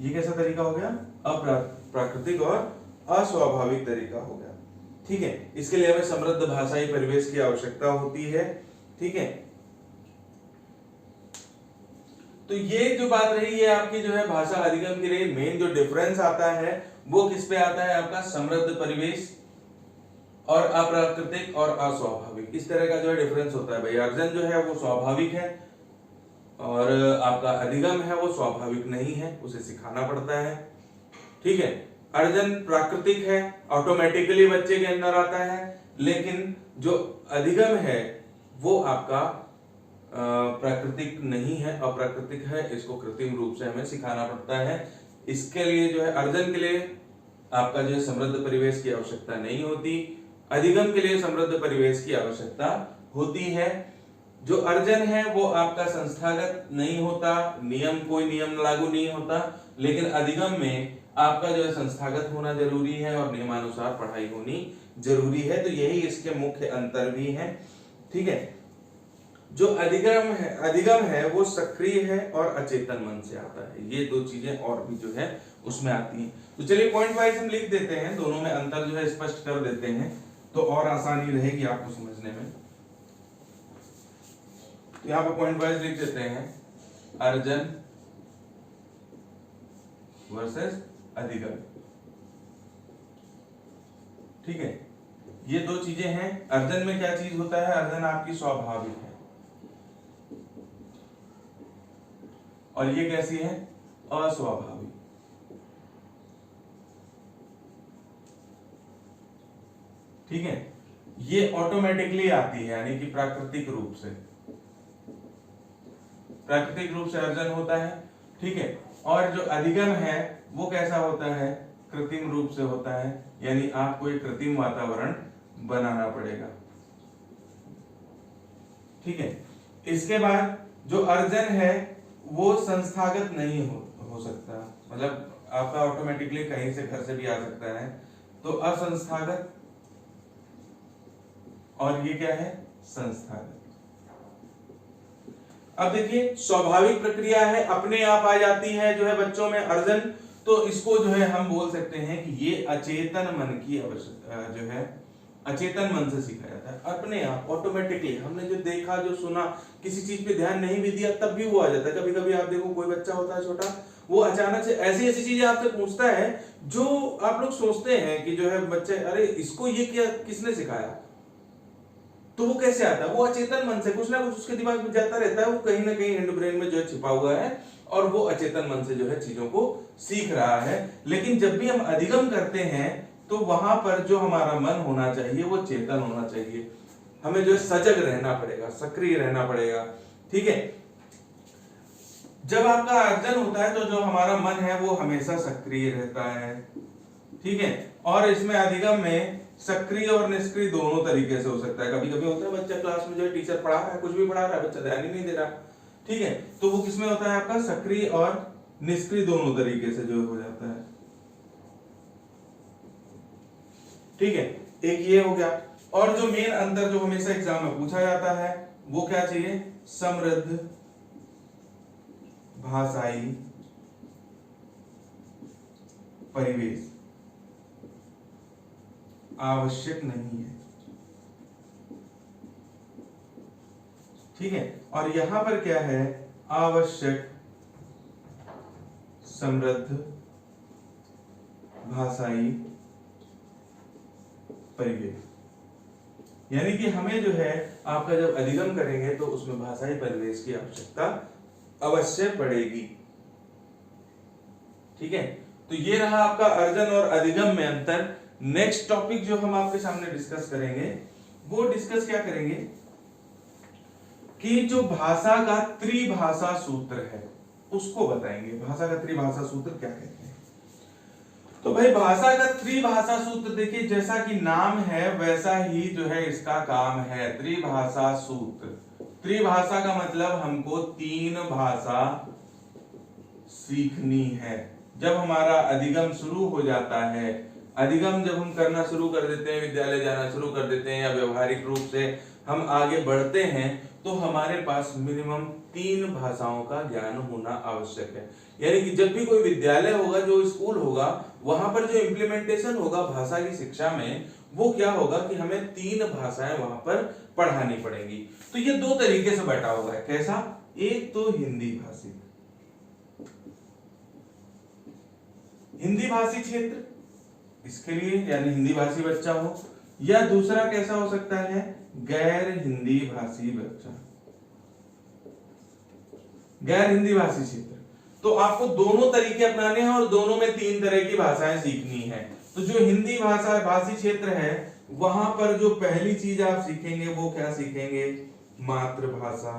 ये कैसा तरीका हो गया, अप्राकृतिक और अस्वाभाविक तरीका हो गया। ठीक है, इसके लिए हमें समृद्ध भाषाई परिवेश की आवश्यकता होती है। ठीक है, तो ये जो बात रही है आपकी जो है भाषा अधिगम के लिए मेन जो डिफरेंस आता है वो किस पे आता है, आपका समृद्ध परिवेश और अप्राकृतिक और अस्वाभाविक, इस तरह का जो है डिफरेंस होता है। भाई अर्जन जो है वो स्वाभाविक है और आपका अधिगम है वो स्वाभाविक नहीं है, उसे सिखाना पड़ता है। ठीक है, अर्जन प्राकृतिक है, ऑटोमेटिकली बच्चे के अंदर आता है, लेकिन जो अधिगम है वो आपका प्राकृतिक नहीं है, अप्राकृतिक है, इसको कृत्रिम रूप से हमें सिखाना पड़ता है। इसके लिए जो है अर्जन के लिए आपका जो है समृद्ध परिवेश की आवश्यकता नहीं होती, अधिगम के लिए समृद्ध परिवेश की आवश्यकता होती है। जो अर्जन है वो आपका संस्थागत नहीं होता, कोई नियम लागू नहीं होता, लेकिन अधिगम में आपका जो है संस्थागत होना जरूरी है और नियमानुसार पढ़ाई होनी जरूरी है। तो यही इसके मुख्य अंतर भी है। ठीक है, जो अधिगम है वो सक्रिय है और अचेतन मन से आता है। ये दो चीजें और भी जो है उसमें आती हैं। तो चलिए पॉइंट वाइज हम लिख देते हैं, दोनों में अंतर जो है स्पष्ट कर देते हैं। तो और आसानी रहेगी आपको समझने में। तो यहां पर पॉइंट वाइज लिख देते हैं, अर्जन वर्सेस अधिगम। ठीक है, ये दो चीजें हैं। अर्जन में क्या चीज होता है, अर्जन आपकी स्वाभाविक है, और ये कैसी है, अस्वाभाविक। ठीक है, ये ऑटोमेटिकली आती है, यानी कि प्राकृतिक रूप से, प्राकृतिक रूप से अर्जन होता है। ठीक है, और जो अधिगम है वो कैसा होता है, कृत्रिम रूप से होता है, यानी आपको एक कृत्रिम वातावरण बनाना पड़ेगा। ठीक है, इसके बाद जो अर्जन है वो संस्थागत नहीं हो सकता, मतलब आपका ऑटोमेटिकली कहीं से घर से भी आ सकता है, तो असंस्थागत, और ये क्या है, संस्थागत। अब देखिए, स्वाभाविक प्रक्रिया है, अपने आप आ जाती है जो है बच्चों में अर्जन, तो इसको जो है हम बोल सकते हैं कि ये अचेतन मन की आवश्यकता जो है, अचेतन मन से सीखा जाता है, अपने आप ऑटोमेटिकली। हमने जो देखा, जो सुना, किसी चीज पे ध्यान नहीं भी दिया तब भी वो आ जाता है। कभी कभी आप देखो, कोई बच्चा होता है छोटा, वो अचानक से ऐसी ऐसी चीजें आपसे पूछता है जो आप लोग सोचते हैं कि जो है बच्चे, अरे इसको ये क्या, किसने सिखाया, तो वो कैसे आता है, वो अचेतन मन से कुछ ना कुछ उसके दिमाग में जाता रहता है, वो कहीं ना कहीं हिंड ब्रेन में जो है छिपा हुआ है, और वो अचेतन मन से जो है चीजों को सीख रहा है। लेकिन जब भी हम अधिगम करते हैं तो वहां पर जो हमारा मन होना चाहिए वो चेतन होना चाहिए, हमें जो है सजग रहना पड़ेगा, सक्रिय रहना पड़ेगा। ठीक है, जब आपका अर्जन होता है तो जो हमारा मन है वो हमेशा सक्रिय रहता है। ठीक है, और इसमें अधिगम में सक्रिय और निष्क्रिय दोनों तरीके से हो सकता है। कभी कभी होता है बच्चा क्लास में जो है टीचर पढ़ा रहा है, कुछ भी पढ़ा रहा है, बच्चा ध्यान ही नहीं दे रहा। ठीक है, तो वो किसमें होता है, आपका सक्रिय और निष्क्रिय दोनों तरीके से जो हो जाता है। ठीक है, एक ये हो गया। और जो मेन अंतर जो हमेशा एग्जाम में पूछा जाता है वो क्या चाहिए, समृद्ध भाषाई परिवेश आवश्यक नहीं है। ठीक है, और यहां पर क्या है, आवश्यक समृद्ध भाषाई परिवेश, यानी कि हमें जो है आपका जब अधिगम करेंगे तो उसमें भाषाई परिवेश की आवश्यकता अवश्य पड़ेगी। ठीक है, तो ये रहा आपका अर्जन और अधिगम में अंतर। नेक्स्ट टॉपिक जो हम आपके सामने डिस्कस करेंगे वो डिस्कस क्या करेंगे कि जो भाषा का त्रिभाषा सूत्र है उसको बताएंगे। भाषा का त्रिभाषा सूत्र क्या कहते हैं, तो भाई भाषा का त्रिभाषा सूत्र देखिए, जैसा कि नाम है वैसा ही जो है इसका काम है, त्रिभाषा सूत्र। त्रिभाषा का मतलब हमको तीन भाषा सीखनी है। जब हमारा अधिगम शुरू हो जाता है, अधिगम जब हम करना शुरू कर देते हैं, विद्यालय जाना शुरू कर देते हैं या व्यवहारिक रूप से हम आगे बढ़ते हैं, तो हमारे पास मिनिमम 3 भाषाओं का ज्ञान होना आवश्यक है। यानी कि जब भी कोई विद्यालय होगा, जो स्कूल होगा, वहां पर जो इम्प्लीमेंटेशन होगा भाषा की शिक्षा में, वो क्या होगा कि हमें 3 भाषाएं वहां पर पढ़ानी पड़ेंगी। तो ये 2 तरीके से बैठा हुआ है। कैसा, एक तो हिंदी भाषी, हिंदी भाषी क्षेत्र, इसके लिए यानी हिंदी भाषी बच्चा हो, या दूसरा कैसा हो सकता है, गैर हिंदी भाषी बच्चा, गैर हिंदी भाषी क्षेत्र। तो आपको दोनों तरीके अपनाने हैं और दोनों में 3 तरह की भाषाएं सीखनी है। तो जो हिंदी भाषा भाषी क्षेत्र है वहां पर जो पहली चीज आप सीखेंगे वो क्या सीखेंगे, मातृभाषा।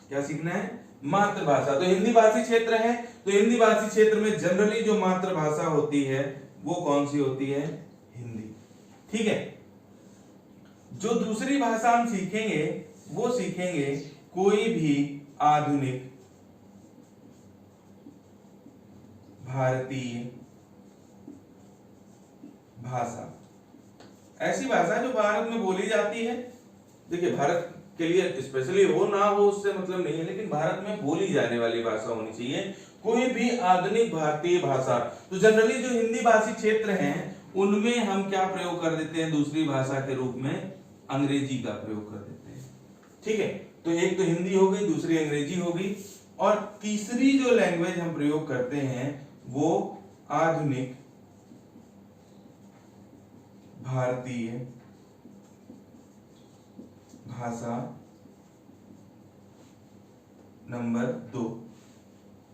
क्या सीखना है, मातृभाषा। तो हिंदी भाषी क्षेत्र है, तो हिंदी भाषी क्षेत्र में जनरली जो मातृभाषा होती है वो कौन सी होती है, हिंदी। ठीक है, जो दूसरी भाषा हम सीखेंगे वो सीखेंगे कोई भी आधुनिक भारतीय भाषा, ऐसी भाषा जो भारत में बोली जाती है। देखिए, भारत के लिए स्पेशली हो ना हो उससे मतलब नहीं है, लेकिन भारत में बोली जाने वाली भाषा होनी चाहिए, कोई भी आधुनिक भारतीय भाषा। तो जनरली जो हिंदी भाषी क्षेत्र हैं उनमें हम क्या प्रयोग कर देते हैं दूसरी भाषा के रूप में, अंग्रेजी का प्रयोग कर देते हैं। ठीक है, तो एक तो हिंदी हो गई, दूसरी अंग्रेजी हो गई, और तीसरी जो लैंग्वेज हम प्रयोग करते हैं वो आधुनिक भारतीय भाषा नंबर 2।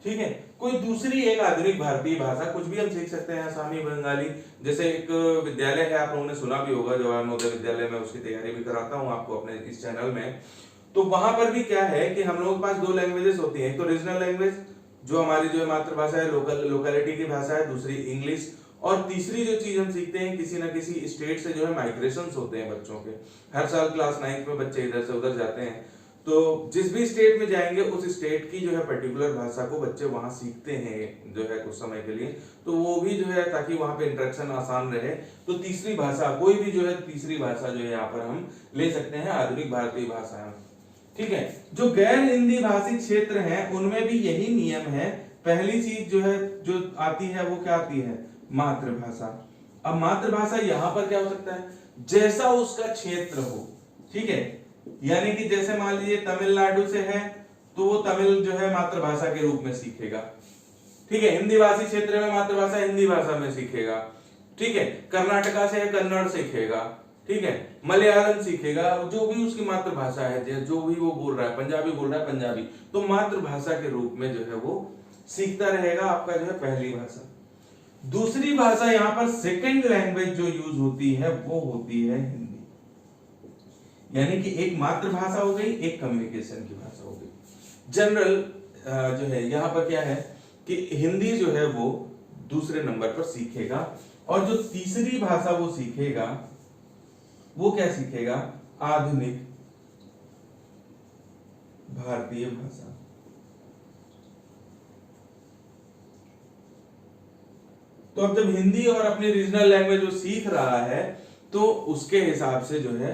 ठीक है, कोई दूसरी एक आधुनिक भारतीय भाषा, कुछ भी हम सीख सकते हैं, आसामी, बंगाली। जैसे एक विद्यालय है, आप लोगों ने सुना भी होगा, जवाहर नवोदय विद्यालय में, उसकी तैयारी भी कराता हूं आपको अपने इस चैनल में। तो वहां पर भी क्या है कि हम लोगों के पास 2 लैंग्वेजेस होती हैं, एक तो रीजनल लैंग्वेज जो हमारी जो मातृभाषा है, लोकलिटी की भाषा है, दूसरी इंग्लिश, और तीसरी जो चीज हम सीखते हैं किसी ना किसी स्टेट से जो है माइग्रेशंस होते हैं बच्चों के। हर साल क्लास 9th में बच्चे इधर से उधर जाते हैं, तो जिस भी स्टेट में जाएंगे उस स्टेट की जो है पर्टिकुलर भाषा को बच्चे वहां सीखते हैं जो है कुछ समय के लिए, तो वो भी जो है ताकि वहां पे इंटरेक्शन आसान रहे, तो तीसरी भाषा, कोई भी जो है तीसरी भाषा जो है यहाँ पर हम ले सकते हैं, आधुनिक भारतीय भाषा। ठीक है, जो गैर हिंदी भाषी क्षेत्र हैं उनमें भी यही नियम है। पहली चीज जो है जो आती है वो क्या आती है, मातृभाषा। अब मातृभाषा यहाँ पर क्या हो सकता है, जैसा उसका क्षेत्र हो। ठीक है, यानी कि जैसे मान लीजिए तमिलनाडु से है तो वो तमिल जो है मातृभाषा के रूप में सीखेगा। ठीक है, हिंदी भाषी क्षेत्र में मातृभाषा हिंदी भाषा में सीखेगा। ठीक है, कर्नाटका से है कन्नड़ सीखेगा। ठीक है, मलयालम सीखेगा, जो भी उसकी मातृभाषा है, जो भी वो बोल रहा है, पंजाबी बोल रहा है पंजाबी, तो मातृभाषा के रूप में जो है वो सीखता रहेगा आपका जो है पहली भाषा। दूसरी भाषा यहाँ पर सेकंड लैंग्वेज जो यूज होती है वो होती है हिंदी। यानी कि एक मातृभाषा हो गई, एक कम्युनिकेशन की भाषा हो गई। जनरल जो है यहाँ पर क्या है कि हिंदी जो है वो दूसरे नंबर पर सीखेगा, और जो तीसरी भाषा वो सीखेगा वो क्या सीखेगा, आधुनिक भारतीय भाषा। तो अब जब हिंदी और अपनी रीजनल लैंग्वेज वो सीख रहा है तो उसके हिसाब से जो है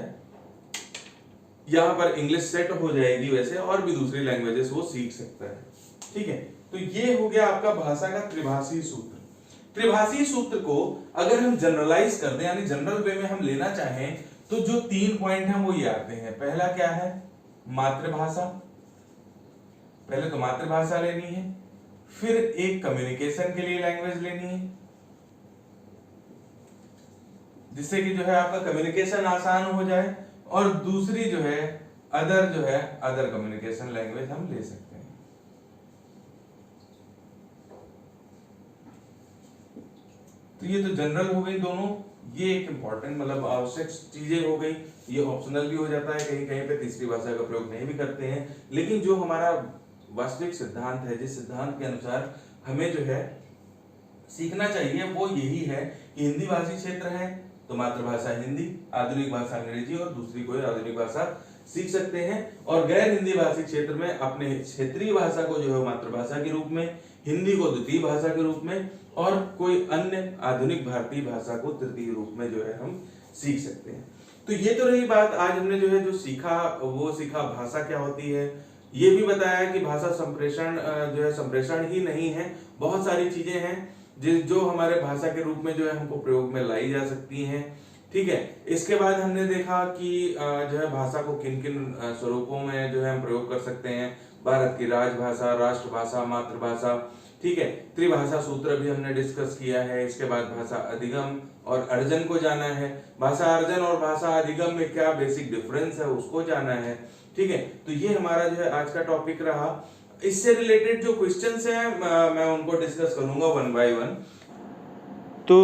यहां पर इंग्लिश सेट हो जाएगी, वैसे और भी दूसरी लैंग्वेजेस वो सीख सकता है। ठीक है, तो ये हो गया आपका भाषा का त्रिभाषी सूत्र। त्रिभाषी सूत्र को अगर हम जनरलाइज कर दें, यानी जनरल वे में हम लेना चाहें, तो जो 3 पॉइंट हैं वो ये आते हैं। पहला क्या है, मातृभाषा, पहले तो मातृभाषा लेनी है, फिर एक कम्युनिकेशन के लिए लैंग्वेज लेनी है जिससे कि जो है आपका कम्युनिकेशन आसान हो जाए, और दूसरी जो है अदर कम्युनिकेशन लैंग्वेज हम ले सकते हैं। तो ये तो जनरल हो गई दोनों, ये एक इंपॉर्टेंट मतलब आवश्यक चीजें हो गई। ये ऑप्शनल भी हो जाता है, कहीं कहीं पे तीसरी भाषा का प्रयोग नहीं भी करते हैं, लेकिन जो हमारा वास्तविक सिद्धांत है, जिस सिद्धांत के अनुसार हमें जो है सीखना चाहिए वो यही है कि हिंदी भाषी क्षेत्र है तो मातृभाषा हिंदी, आधुनिक भाषा अंग्रेजी, और दूसरी कोई आधुनिक भाषा सीख सकते हैं। और गैर हिंदी भाषी क्षेत्र में अपने क्षेत्रीय भाषा को जो है मातृभाषा के रूप में, हिंदी को द्वितीय भाषा के रूप में, और कोई अन्य आधुनिक भारतीय भाषा को तृतीय रूप में जो है हम सीख सकते हैं। तो ये तो रही बात, आज हमने जो है जो सीखा वो सीखा भाषा क्या होती है, ये भी बताया कि भाषा संप्रेषण जो है संप्रेषण ही नहीं है, बहुत सारी चीजें हैं जो हमारे भाषा के रूप में जो है हमको प्रयोग में लाई जा सकती हैं। ठीक है, इसके बाद हमने देखा कि जो है भाषा को किन किन स्वरूपों में जो है हम प्रयोग कर सकते हैं, भारत की राजभाषा, राष्ट्रभाषा, मातृभाषा। ठीक है, त्रिभाषा सूत्र भी हमने डिस्कस किया है। इसके बाद भाषा अधिगम और अर्जन को जाना है, भाषा अर्जन और भाषा अधिगम में क्या बेसिक डिफरेंस है उसको जाना है। ठीक है, तो ये हमारा जो है आज का टॉपिक रहा। इससे रिलेटेड जो क्वेश्चंस हैं मैं उनको डिस्कस करूंगा 1 बाय 1। तो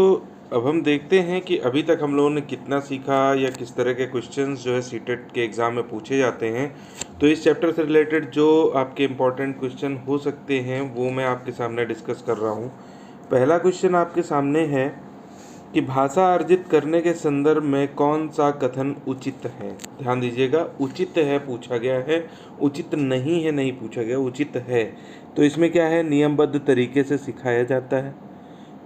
अब हम देखते हैं कि अभी तक हम लोगों ने कितना सीखा या किस तरह के क्वेश्चंस जो है सीटेट के एग्ज़ाम में पूछे जाते हैं। तो इस चैप्टर से रिलेटेड जो आपके इम्पोर्टेंट क्वेश्चन हो सकते हैं वो मैं आपके सामने डिस्कस कर रहा हूँ। पहला क्वेश्चन आपके सामने है कि भाषा अर्जित करने के संदर्भ में कौन सा कथन उचित है। ध्यान दीजिएगा, उचित है पूछा गया है, उचित नहीं है नहीं पूछा गया, उचित है। तो इसमें क्या है, नियमबद्ध तरीके से सिखाया जाता है।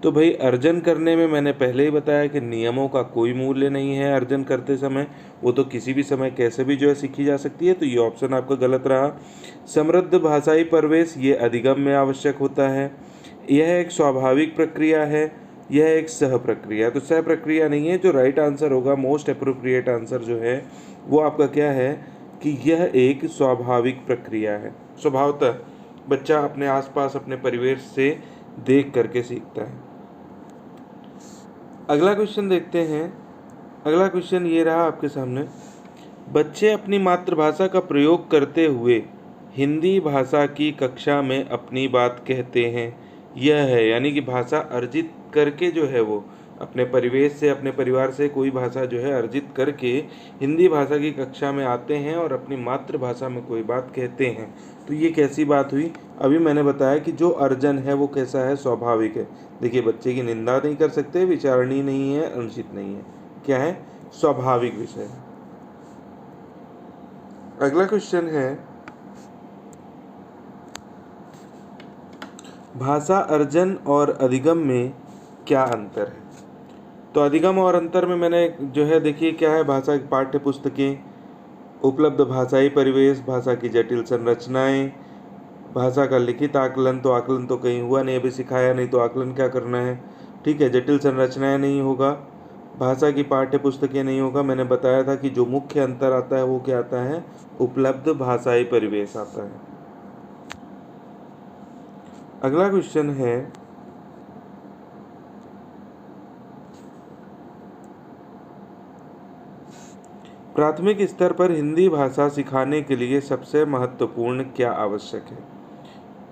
तो भाई अर्जन करने में मैंने पहले ही बताया कि नियमों का कोई मूल्य नहीं है अर्जन करते समय, वो तो किसी भी समय कैसे भी जो है सीखी जा सकती है। तो ये ऑप्शन आपका गलत रहा। समृद्ध भाषाई प्रवेश ये अधिगम में आवश्यक होता है, यह एक स्वाभाविक प्रक्रिया है। यह एक सह प्रक्रिया। तो सह प्रक्रिया नहीं है, जो राइट आंसर होगा, मोस्ट अप्रोप्रिएट आंसर जो है वो आपका क्या है कि यह एक स्वाभाविक प्रक्रिया है। स्वभावतः बच्चा अपने आसपास अपने परिवेश से देख करके सीखता है। अगला क्वेश्चन देखते हैं। अगला क्वेश्चन ये रहा आपके सामने। बच्चे अपनी मातृभाषा का प्रयोग करते हुए हिंदी भाषा की कक्षा में अपनी बात कहते हैं। यह है, यानी कि भाषा अर्जित करके जो है वो अपने परिवेश से, अपने परिवार से कोई भाषा जो है अर्जित करके हिंदी भाषा की कक्षा में आते हैं और अपनी मातृभाषा में कोई बात कहते हैं। तो ये कैसी बात हुई? अभी मैंने बताया कि जो अर्जन है वो कैसा है, स्वाभाविक है। देखिए, बच्चे की निंदा नहीं कर सकते, विचारणीय नहीं है, अनुचित नहीं है, क्या है, स्वाभाविक विषय है। अगला क्वेश्चन है, भाषा अर्जन और अधिगम में क्या अंतर है? तो अधिगम और अंतर में मैंने जो है, देखिए क्या है, भाषा की पाठ्य पुस्तकें, उपलब्ध भाषाई परिवेश, भाषा की जटिल संरचनाएं, भाषा का लिखित आकलन। तो आकलन तो कहीं हुआ नहीं, अभी सिखाया नहीं, तो आकलन क्या करना है, ठीक है। जटिल संरचनाएं नहीं होगा, भाषा की पाठ्य पुस्तकें नहीं होगा। मैंने बताया था कि जो मुख्य अंतर आता है वो क्या आता है, उपलब्ध भाषाई परिवेश आता है। अगला क्वेश्चन है, प्राथमिक स्तर पर हिंदी भाषा सिखाने के लिए सबसे महत्वपूर्ण क्या आवश्यक है?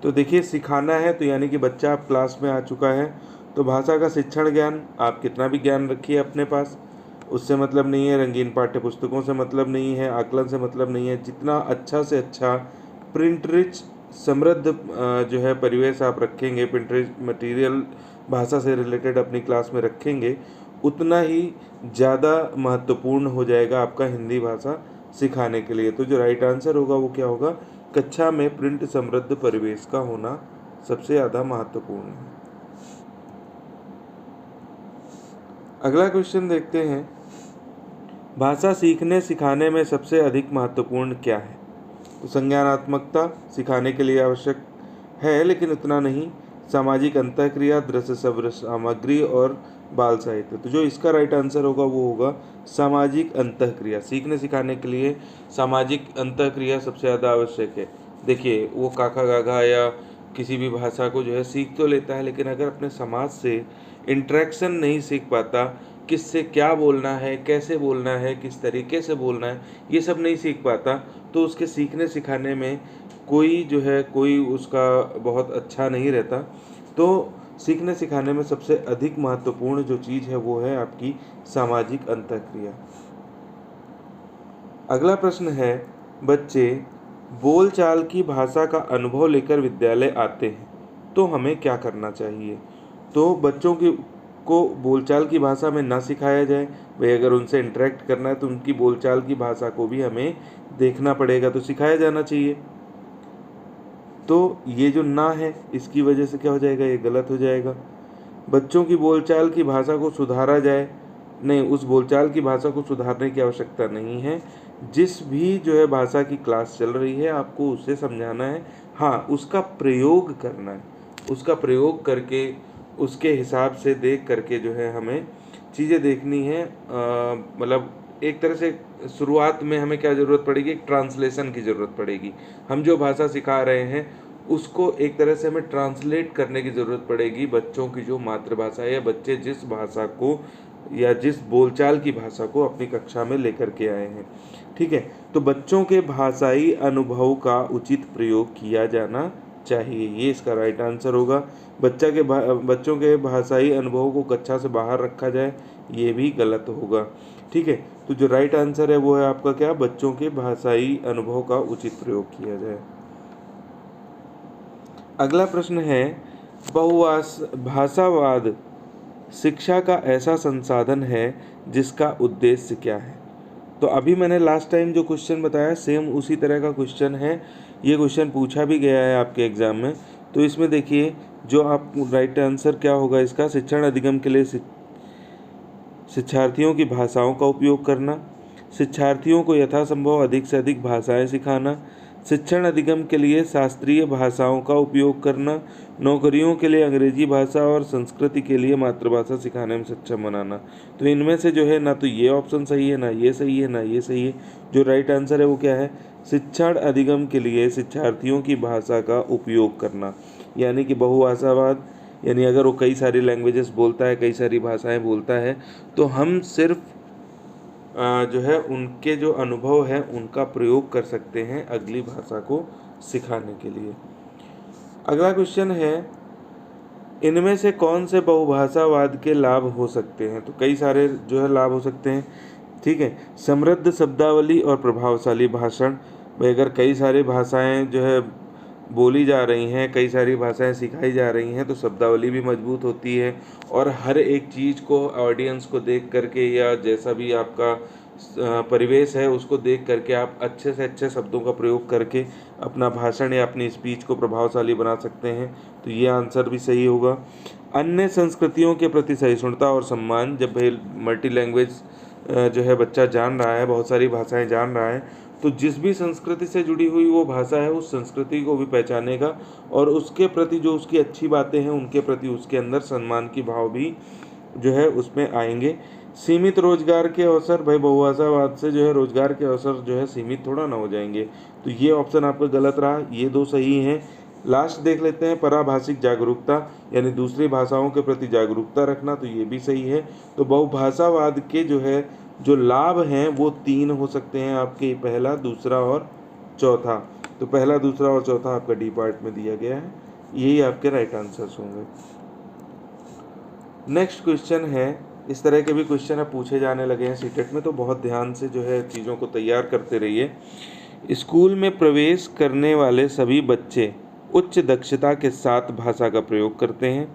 तो देखिए, सिखाना है तो यानी कि बच्चा आप क्लास में आ चुका है, तो भाषा का शिक्षण ज्ञान, आप कितना भी ज्ञान रखिए अपने पास, उससे मतलब नहीं है, रंगीन पाठ्य पुस्तकों से मतलब नहीं है, आकलन से मतलब नहीं है। जितना अच्छा से अच्छा प्रिंट रिच समृद्ध जो है परिवेश आप रखेंगे, प्रिंट रिच मटेरियल भाषा से रिलेटेड अपनी क्लास में रखेंगे, उतना ही ज़्यादा महत्वपूर्ण हो जाएगा आपका हिंदी भाषा सिखाने के लिए। तो जो राइट आंसर होगा वो क्या होगा, कक्षा में प्रिंट समृद्ध परिवेश का होना सबसे ज़्यादा महत्वपूर्ण है। अगला क्वेश्चन देखते हैं, भाषा सीखने सिखाने में सबसे अधिक महत्वपूर्ण क्या है? तो संज्ञानात्मकता सिखाने के लिए आवश्यक है, लेकिन उतना नहीं। सामाजिक अंतःक्रिया, दृश्य श्रव्य सामग्री और बाल साहित्य। तो जो इसका राइट आंसर होगा वो होगा सामाजिक अंतःक्रिया। सीखने सिखाने के लिए सामाजिक अंतःक्रिया सबसे ज़्यादा आवश्यक है। देखिए, वो काका गागा या किसी भी भाषा को जो है सीख तो लेता है, लेकिन अगर अपने समाज से इंटरेक्शन नहीं सीख पाता, किससे क्या बोलना है, कैसे बोलना है, किस तरीके से बोलना है, ये सब नहीं सीख पाता, तो उसके सीखने सिखाने में कोई उसका बहुत अच्छा नहीं रहता। तो सीखने सिखाने में सबसे अधिक महत्वपूर्ण जो चीज़ है वो है आपकी सामाजिक अंतःक्रिया। अगला प्रश्न है, बच्चे बोलचाल की भाषा का अनुभव लेकर विद्यालय आते हैं तो हमें क्या करना चाहिए? तो बच्चों को बोलचाल की भाषा में ना सिखाया जाए भाई, अगर उनसे इंटरेक्ट करना है तो उनकी बोलचाल की भाषा को भी हमें देखना पड़ेगा, तो सिखाया जाना चाहिए। तो ये जो ना है, इसकी वजह से क्या हो जाएगा, ये गलत हो जाएगा। बच्चों की बोलचाल की भाषा को सुधारा जाए, नहीं, उस बोलचाल की भाषा को सुधारने की आवश्यकता नहीं है। जिस भी जो है भाषा की क्लास चल रही है, आपको उसे समझाना है, हाँ, उसका प्रयोग करना है, उसका प्रयोग करके उसके हिसाब से देख करके जो है हमें चीज़ें देखनी है। मतलब एक तरह से शुरुआत में हमें क्या ज़रूरत पड़ेगी, एक ट्रांसलेशन की ज़रूरत पड़ेगी। हम जो भाषा सिखा रहे हैं उसको एक तरह से हमें ट्रांसलेट करने की ज़रूरत पड़ेगी बच्चों की जो मातृभाषा है, या बच्चे जिस भाषा को या जिस बोलचाल की भाषा को अपनी कक्षा में लेकर के आए हैं, ठीक है। तो बच्चों के भाषाई अनुभव का उचित प्रयोग किया जाना चाहिए, ये इसका राइट आंसर होगा। बच्चों के भाषाई अनुभवों को कक्षा से बाहर रखा जाए, ये भी गलत होगा, ठीक है। तो जो राइट आंसर है वो है आपका क्या, बच्चों के भाषाई अनुभव का उचित प्रयोग किया जाए। अगला प्रश्न है, भाषावाद शिक्षा का ऐसा संसाधन है जिसका उद्देश्य क्या है? तो अभी मैंने लास्ट टाइम जो क्वेश्चन बताया सेम उसी तरह का क्वेश्चन है। ये क्वेश्चन पूछा भी गया है आपके एग्ज़ाम में। तो इसमें देखिए, जो आप राइट आंसर क्या होगा इसका, शिक्षण अधिगम के लिए शिक्षार्थियों की भाषाओं का उपयोग करना, शिक्षार्थियों को यथासंभव अधिक से अधिक भाषाएं सिखाना, शिक्षण अधिगम के लिए शास्त्रीय भाषाओं का उपयोग करना, नौकरियों के लिए अंग्रेजी भाषा और संस्कृति के लिए मातृभाषा सिखाने में सक्षम बनाना। तो इनमें से जो है ना तो ये ऑप्शन सही है, ना ये सही है, ना ये सही है। जो राइट आंसर है वो क्या है? शिक्षण अधिगम के लिए शिक्षार्थियों की भाषा का उपयोग करना, यानी कि बहुभाषावाद, यानी अगर वो कई सारी लैंग्वेजेस बोलता है, कई सारी भाषाएं बोलता है, तो हम सिर्फ जो है उनके जो अनुभव है उनका प्रयोग कर सकते हैं अगली भाषा को सिखाने के लिए। अगला क्वेश्चन है, इनमें से कौन से बहुभाषावाद के लाभ हो सकते हैं? तो कई सारे जो है लाभ हो सकते हैं, ठीक है। समृद्ध शब्दावली और प्रभावशाली भाषण। भाई अगर कई सारी भाषाएं जो है बोली जा रही हैं, कई सारी भाषाएं सिखाई जा रही हैं, तो शब्दावली भी मजबूत होती है और हर एक चीज़ को ऑडियंस को देख करके या जैसा भी आपका परिवेश है उसको देख करके आप अच्छे से अच्छे शब्दों का प्रयोग करके अपना भाषण या अपनी स्पीच को प्रभावशाली बना सकते हैं। तो ये आंसर भी सही होगा। अन्य संस्कृतियों के प्रति सहिष्णुता और सम्मान। जब भाई मल्टी लैंग्वेज जो है बच्चा जान रहा है, बहुत सारी भाषाएं जान रहा है, तो जिस भी संस्कृति से जुड़ी हुई वो भाषा है उस संस्कृति को भी पहचानेगा और उसके प्रति जो उसकी अच्छी बातें हैं उनके प्रति उसके अंदर सम्मान की भाव भी जो है उसमें आएंगे। सीमित रोजगार के अवसर। भाई बहुभाषावाद से जो है रोजगार के अवसर जो है सीमित थोड़ा ना हो जाएंगे, तो ये ऑप्शन आपका गलत रहा, ये दो सही हैं। लास्ट देख लेते हैं, पराभाषिक जागरूकता, यानी दूसरी भाषाओं के प्रति जागरूकता रखना, तो ये भी सही है। तो बहुभाषावाद के जो है जो लाभ हैं वो 3 हो सकते हैं आपके, पहला, दूसरा और चौथा। तो पहला, दूसरा और चौथा आपका डी पार्ट में दिया गया है, यही आपके राइट आंसर्स होंगे। नेक्स्ट क्वेश्चन है, इस तरह के भी क्वेश्चन अब पूछे जाने लगे हैं सीटेट में, तो बहुत ध्यान से जो है चीज़ों को तैयार करते रहिए। स्कूल में प्रवेश करने वाले सभी बच्चे उच्च दक्षता के साथ भाषा का प्रयोग करते हैं,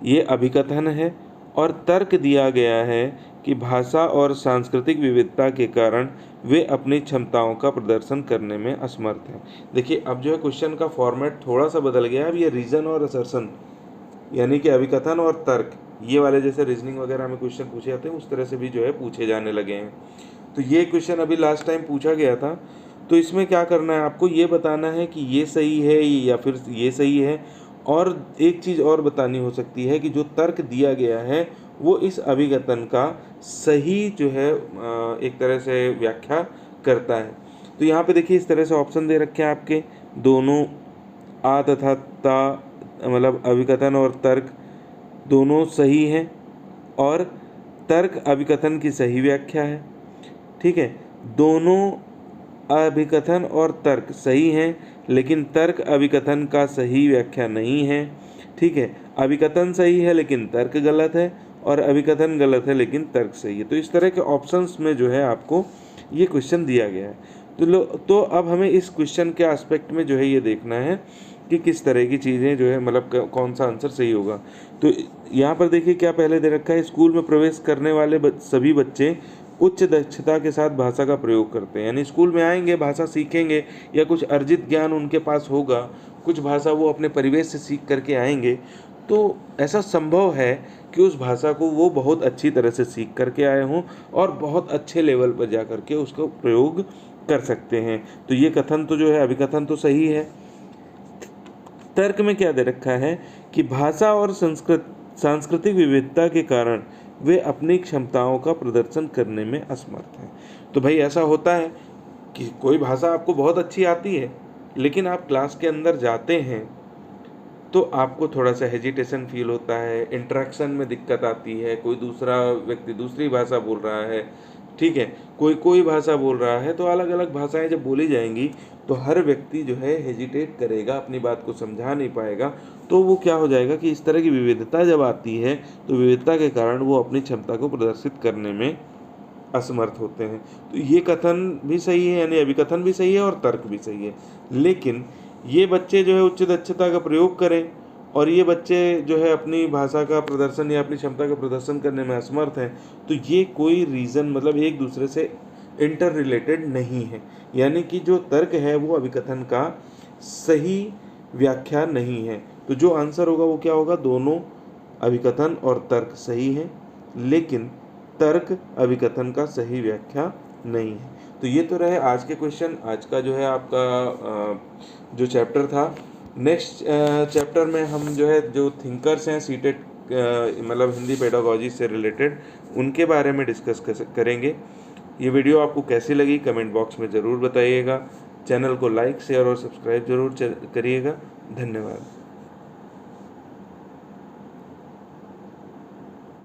ये अभिकथन है। और तर्क दिया गया है कि भाषा और सांस्कृतिक विविधता के कारण वे अपनी क्षमताओं का प्रदर्शन करने में असमर्थ हैं। देखिए अब जो है क्वेश्चन का फॉर्मेट थोड़ा सा बदल गया है। अब ये रीजन और असर्शन, यानी कि अभिकथन और तर्क, ये वाले जैसे रीजनिंग वगैरह में क्वेश्चन पूछे जाते हैं उस तरह से भी जो है पूछे जाने लगे हैं। तो ये क्वेश्चन अभी लास्ट टाइम पूछा गया था, तो इसमें क्या करना है आपको, ये बताना है कि ये सही है या फिर ये सही है। और एक चीज़ और बतानी हो सकती है कि जो तर्क दिया गया है वो इस अभिकथन का सही जो है एक तरह से व्याख्या करता है। तो यहाँ पे देखिए इस तरह से ऑप्शन दे रखे हैं आपके, दोनों आ तथा ता, मतलब अभिकथन और तर्क दोनों सही हैं और तर्क अभिकथन की सही व्याख्या है, ठीक है। दोनों अभिकथन और तर्क सही हैं लेकिन तर्क अभिकथन का सही व्याख्या नहीं है, ठीक है। अभिकथन सही है लेकिन तर्क गलत है और अभिकथन गलत है लेकिन तर्क सही है। तो इस तरह के ऑप्शंस में जो है आपको ये क्वेश्चन दिया गया है। तो अब हमें इस क्वेश्चन के एस्पेक्ट में जो है ये देखना है कि किस तरह की चीज़ें जो है मतलब कौन सा आंसर सही होगा। तो यहाँ पर देखिए क्या पहले दे रखा है, स्कूल में प्रवेश करने वाले सभी बच्चे उच्च दक्षता के साथ भाषा का प्रयोग करते हैं, यानी स्कूल में आएंगे, भाषा सीखेंगे या कुछ अर्जित ज्ञान उनके पास होगा, कुछ भाषा वो अपने परिवेश से सीख करके आएंगे, तो ऐसा संभव है कि उस भाषा को वो बहुत अच्छी तरह से सीख करके आए हों और बहुत अच्छे लेवल पर जा करके उसको प्रयोग कर सकते हैं। तो ये कथन तो जो है अभिकथन तो सही है। तर्क में क्या दे रखा है कि भाषा और सांस्कृतिक विविधता के कारण वे अपनी क्षमताओं का प्रदर्शन करने में असमर्थ हैं। तो भाई ऐसा होता है कि कोई भाषा आपको बहुत अच्छी आती है लेकिन आप क्लास के अंदर जाते हैं तो आपको थोड़ा सा हेजिटेशन फील होता है, इंटरेक्शन में दिक्कत आती है, कोई दूसरा व्यक्ति दूसरी भाषा बोल रहा है, ठीक है, कोई भाषा बोल रहा है, तो अलग अलग भाषाएं जब बोली जाएंगी तो हर व्यक्ति जो है हेजिटेट करेगा, अपनी बात को समझा नहीं पाएगा। तो वो क्या हो जाएगा कि इस तरह की विविधता जब आती है तो विविधता के कारण वो अपनी क्षमता को प्रदर्शित करने में असमर्थ होते हैं। तो ये कथन भी सही है, यानी अभिकथन भी सही है और तर्क भी सही है। लेकिन ये बच्चे जो है उच्च दक्षता का प्रयोग करें और ये बच्चे जो है अपनी भाषा का प्रदर्शन या अपनी क्षमता का प्रदर्शन करने में असमर्थ हैं, तो ये कोई रीज़न मतलब एक दूसरे से इंटर रिलेटेड नहीं है, यानी कि जो तर्क है वो अभिकथन का सही व्याख्या नहीं है। तो जो आंसर होगा वो क्या होगा, दोनों अभिकथन और तर्क सही हैं लेकिन तर्क अभिकथन का सही व्याख्या नहीं है। तो ये तो रहे आज के क्वेश्चन, आज का जो है आपका जो चैप्टर था। नेक्स्ट चैप्टर में हम जो है जो थिंकर्स हैं सीटेट मतलब हिंदी पेडागोजी से रिलेटेड, उनके बारे में डिस्कस करेंगे। ये वीडियो आपको कैसी लगी कमेंट बॉक्स में ज़रूर बताइएगा। चैनल को लाइक शेयर और सब्सक्राइब ज़रूर करिएगा। धन्यवाद।